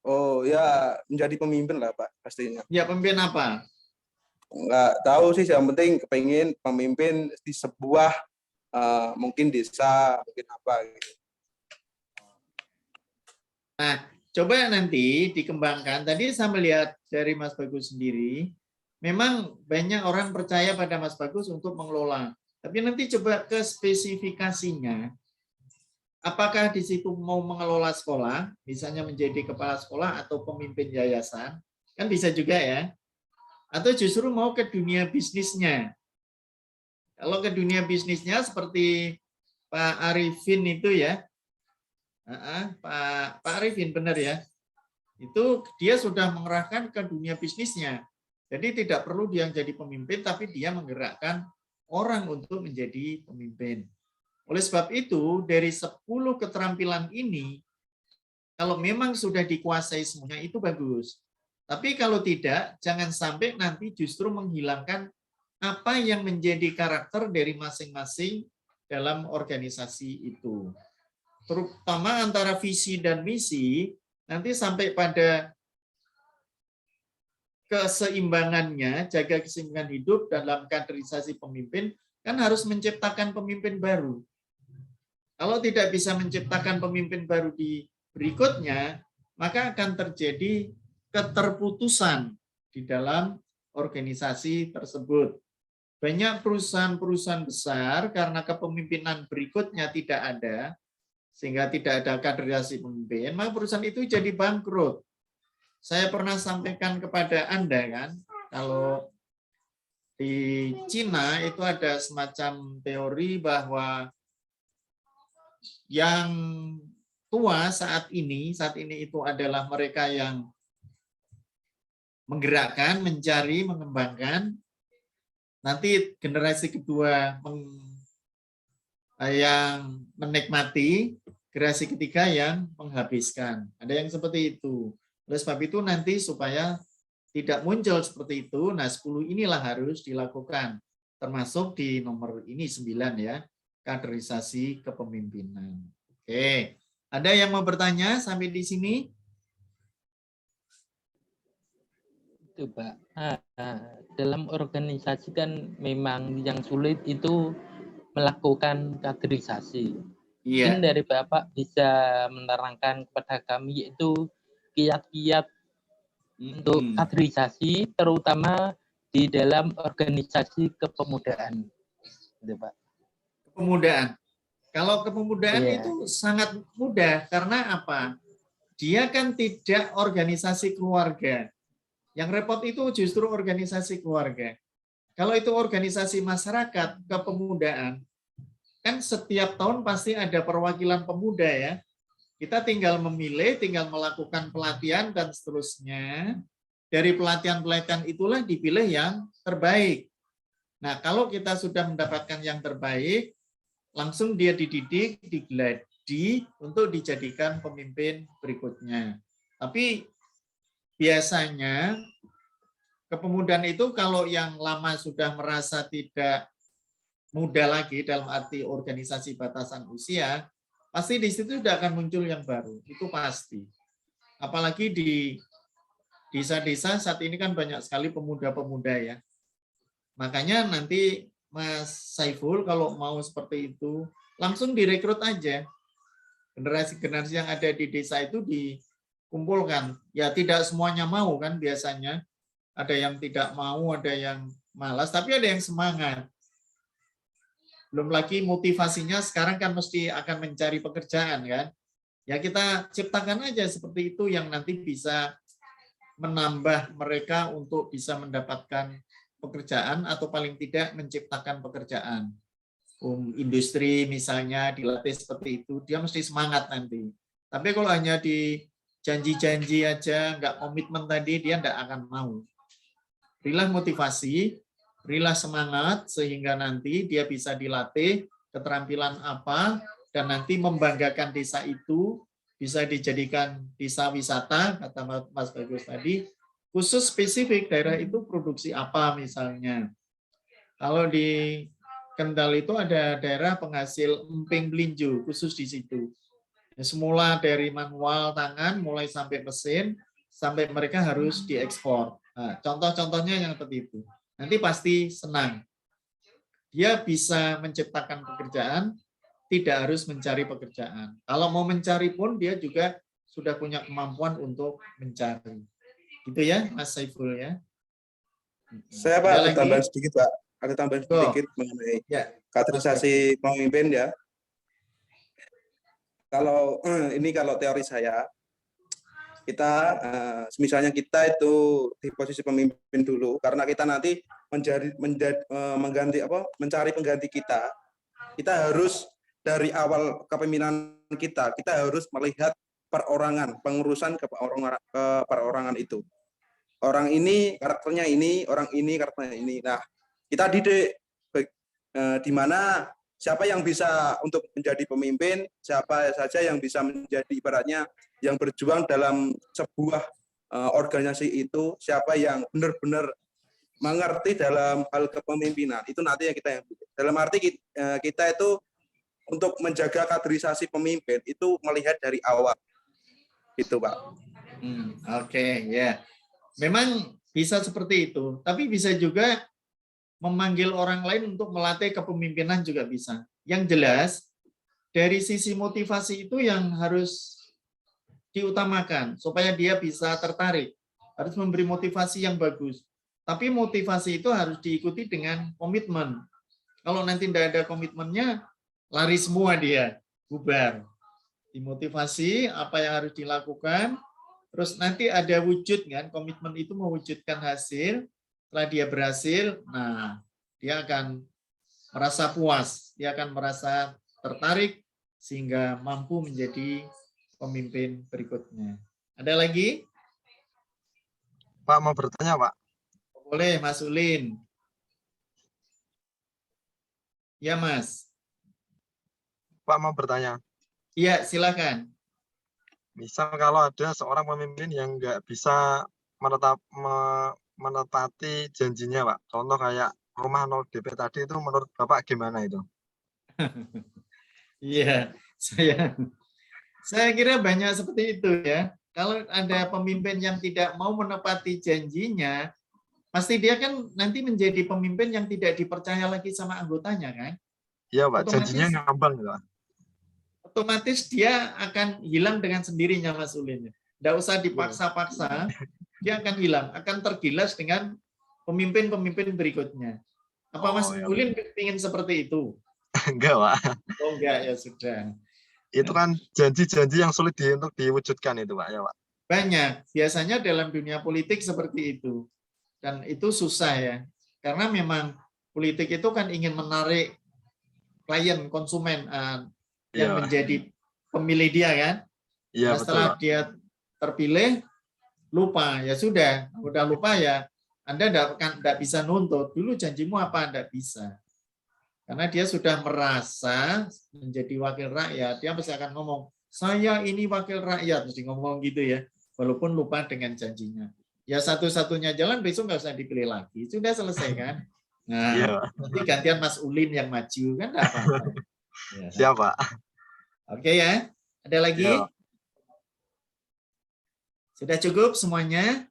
Oh ya, menjadi pemimpin lah, Pak, pastinya. Ya, pemimpin apa? Nggak tahu sih, yang penting kepengen pemimpin di sebuah mungkin desa, mungkin apa gitu. Nah, coba nanti dikembangkan. Tadi saya melihat dari Mas Bagus sendiri, memang banyak orang percaya pada Mas Bagus untuk mengelola. Tapi nanti coba ke spesifikasinya. Apakah di situ mau mengelola sekolah, misalnya menjadi kepala sekolah atau pemimpin yayasan, kan bisa juga ya. Atau justru mau ke dunia bisnisnya. Kalau ke dunia bisnisnya seperti Pak Arifin itu ya, Pak Arifin benar ya, itu dia sudah mengerahkan ke dunia bisnisnya. Jadi tidak perlu dia jadi pemimpin, tapi dia menggerakkan orang untuk menjadi pemimpin. Oleh sebab itu, dari 10 keterampilan ini, kalau memang sudah dikuasai semuanya, itu bagus. Tapi kalau tidak, jangan sampai nanti justru menghilangkan apa yang menjadi karakter dari masing-masing dalam organisasi itu. Terutama antara visi dan misi, nanti sampai pada keseimbangannya, jaga keseimbangan hidup dalam kaderisasi pemimpin, kan harus menciptakan pemimpin baru. Kalau tidak bisa menciptakan pemimpin baru di berikutnya, maka akan terjadi keterputusan di dalam organisasi tersebut. Banyak perusahaan-perusahaan besar karena kepemimpinan berikutnya tidak ada, sehingga tidak ada kaderisasi pemimpin, maka perusahaan itu jadi bangkrut. Saya pernah sampaikan kepada Anda kan, kalau di Cina itu ada semacam teori bahwa yang tua saat ini itu adalah mereka yang menggerakkan, mencari, mengembangkan. Nanti generasi kedua yang menikmati, generasi ketiga yang menghabiskan. Ada yang seperti itu. Oleh sebab itu nanti supaya tidak muncul seperti itu, nah 10 inilah harus dilakukan. Termasuk di nomor ini 9 ya, kaderisasi kepemimpinan. Oke, ada yang mau bertanya sampai di sini? Itu Pak. Dalam organisasi kan memang yang sulit itu melakukan kaderisasi. Mungkin dari Bapak bisa menerangkan kepada kami yaitu kiat-kiat untuk kaderisasi, terutama di dalam organisasi kepemudaan. Gitu, Pak. Kepemudaan. Kalau kepemudaan itu sangat mudah karena apa? Dia kan tidak organisasi keluarga. Yang repot itu justru organisasi keluarga. Kalau itu organisasi masyarakat, kepemudaan, kan setiap tahun pasti ada perwakilan pemuda ya. Kita tinggal memilih, tinggal melakukan pelatihan dan seterusnya. Dari pelatihan-pelatihan itulah dipilih yang terbaik. Nah, kalau kita sudah mendapatkan yang terbaik, langsung dia dididik, digeladi untuk dijadikan pemimpin berikutnya. Tapi biasanya kepemudaan itu kalau yang lama sudah merasa tidak muda lagi dalam arti organisasi batasan usia, pasti di situ sudah akan muncul yang baru, itu pasti. Apalagi di desa-desa saat ini kan banyak sekali pemuda-pemuda ya. Makanya nanti Mas Saiful, kalau mau seperti itu, langsung direkrut aja. Generasi-generasi yang ada di desa itu dikumpulkan. Ya tidak semuanya mau kan biasanya. Ada yang tidak mau, ada yang malas, tapi ada yang semangat. Belum lagi motivasinya sekarang kan mesti akan mencari pekerjaan kan. Ya kita ciptakan aja seperti itu yang nanti bisa menambah mereka untuk bisa mendapatkan pekerjaan atau paling tidak menciptakan pekerjaan. Industri misalnya dilatih seperti itu, dia mesti semangat nanti. Tapi kalau hanya di janji-janji aja, nggak komitmen tadi, dia nggak akan mau. Berilah motivasi, berilah semangat, sehingga nanti dia bisa dilatih keterampilan apa, dan nanti membanggakan desa itu, bisa dijadikan desa wisata, kata Mas Bagus tadi, khusus spesifik daerah itu produksi apa misalnya. Kalau di Kendal itu ada daerah penghasil emping belinju, khusus di situ. Semula dari manual tangan, mulai sampai mesin, sampai mereka harus diekspor. Nah, contoh-contohnya yang seperti itu. Nanti pasti senang. Dia bisa menciptakan pekerjaan, tidak harus mencari pekerjaan. Kalau mau mencari pun dia juga sudah punya kemampuan untuk mencari. Gitu ya, Mas Saiful ya. Saya Pak, ada tambahan sedikit Pak. Ada tambahan sedikit mengenai kaderisasi pemimpin ya. Kalau teori saya, kita misalnya kita itu di posisi pemimpin dulu, karena kita nanti mencari pengganti kita harus dari awal kepemimpinan kita harus melihat perorangan, pengurusan ke perorangan itu. Orang ini karakternya ini, orang ini karakternya ini. Nah, kita didik di mana siapa yang bisa untuk menjadi pemimpin, siapa saja yang bisa menjadi ibaratnya yang berjuang dalam sebuah organisasi itu, siapa yang benar-benar mengerti dalam hal kepemimpinan. Itu nanti yang kita dalam arti kita itu untuk menjaga kaderisasi pemimpin itu melihat dari awal. Itu Pak. Oke, ya. Memang bisa seperti itu, tapi bisa juga memanggil orang lain untuk melatih kepemimpinan juga bisa. Yang jelas, dari sisi motivasi itu yang harus diutamakan, supaya dia bisa tertarik. Harus memberi motivasi yang bagus. Tapi motivasi itu harus diikuti dengan komitmen. Kalau nanti tidak ada komitmennya, lari semua dia, bubar. Dimotivasi apa yang harus dilakukan, terus nanti ada wujud kan, komitmen itu mewujudkan hasil. Setelah dia berhasil, nah dia akan merasa puas, dia akan merasa tertarik sehingga mampu menjadi pemimpin berikutnya. Ada lagi? Pak mau bertanya Pak. Boleh Mas Ulin. Ya Mas. Pak mau bertanya. Iya silakan. Misal kalau ada seorang pemimpin yang nggak bisa menepati janjinya, Pak. Contoh kayak rumah 0 DP tadi itu menurut Bapak gimana itu? Iya, saya kira banyak seperti itu ya. Kalau ada pemimpin yang tidak mau menepati janjinya, pasti dia kan nanti menjadi pemimpin yang tidak dipercaya lagi sama anggotanya kan? Iya, Pak. Janjinya ngambang, Pak. Otomatis dia akan hilang dengan sendirinya, Mas Ulin. Tidak usah dipaksa-paksa, dia akan hilang, akan tergilas dengan pemimpin-pemimpin berikutnya. Apa Mas Ulin ingin seperti itu? Enggak, Pak. Oh enggak, ya sudah. Itu kan janji-janji yang sulit untuk diwujudkan itu, Pak. Ya, Pak. Banyak. Biasanya dalam dunia politik seperti itu. Dan itu susah ya. Karena memang politik itu kan ingin menarik klien, konsumen yang menjadi pemilih dia kan. Iya, nah, setelah betul, dia terpilih, lupa. Ya sudah, udah lupa ya. Anda tidak bisa nuntut. Dulu janjimu apa? Tidak bisa. Karena dia sudah merasa menjadi wakil rakyat, dia pasti akan ngomong, saya ini wakil rakyat, mesti ngomong gitu ya, walaupun lupa dengan janjinya. Ya satu-satunya jalan besok nggak usah dipilih lagi, sudah selesai kan? Nah, nanti gantian Mas Ulin yang maju kan nggak apa-apa. Ya. Siapa? Oke ya, ada lagi? Ya. Sudah cukup semuanya?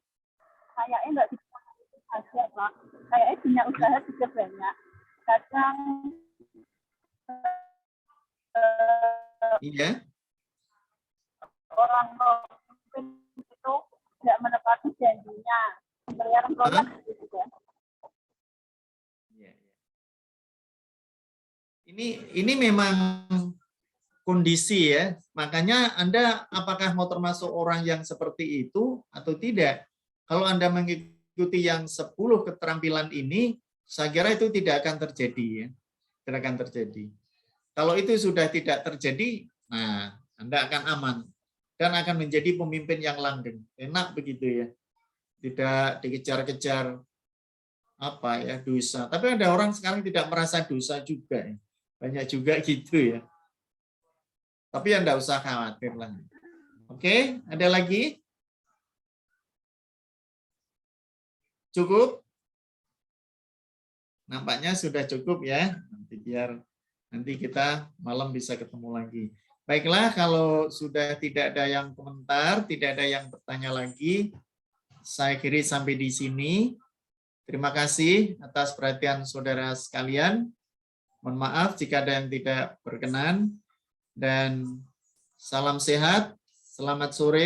Kayaknya nggak bisa aja Pak, kayaknya punya usaha juga banyak. kadang Iya. orang mungkin itu tidak menepati janjinya pembayaran proyek gitu ya. Iya, iya. Ini memang kondisi ya. Makanya Anda apakah mau termasuk orang yang seperti itu atau tidak? Kalau Anda mengikuti yang 10 keterampilan ini, saya kira itu tidak akan terjadi ya. Tidak akan terjadi. Kalau itu sudah tidak terjadi, nah Anda akan aman dan akan menjadi pemimpin yang langgeng. Enak begitu ya. Tidak dikejar-kejar apa ya dosa. Tapi ada orang sekarang tidak merasa dosa juga ya. Banyak juga gitu ya. Tapi Anda usah khawatir lah. Oke, ada lagi? Cukup? Nampaknya sudah cukup ya. Nanti kita malam bisa ketemu lagi. Baiklah, kalau sudah tidak ada yang komentar, tidak ada yang bertanya lagi, saya kira sampai di sini. Terima kasih atas perhatian saudara sekalian. Mohon maaf jika ada yang tidak berkenan. Dan salam sehat, selamat sore.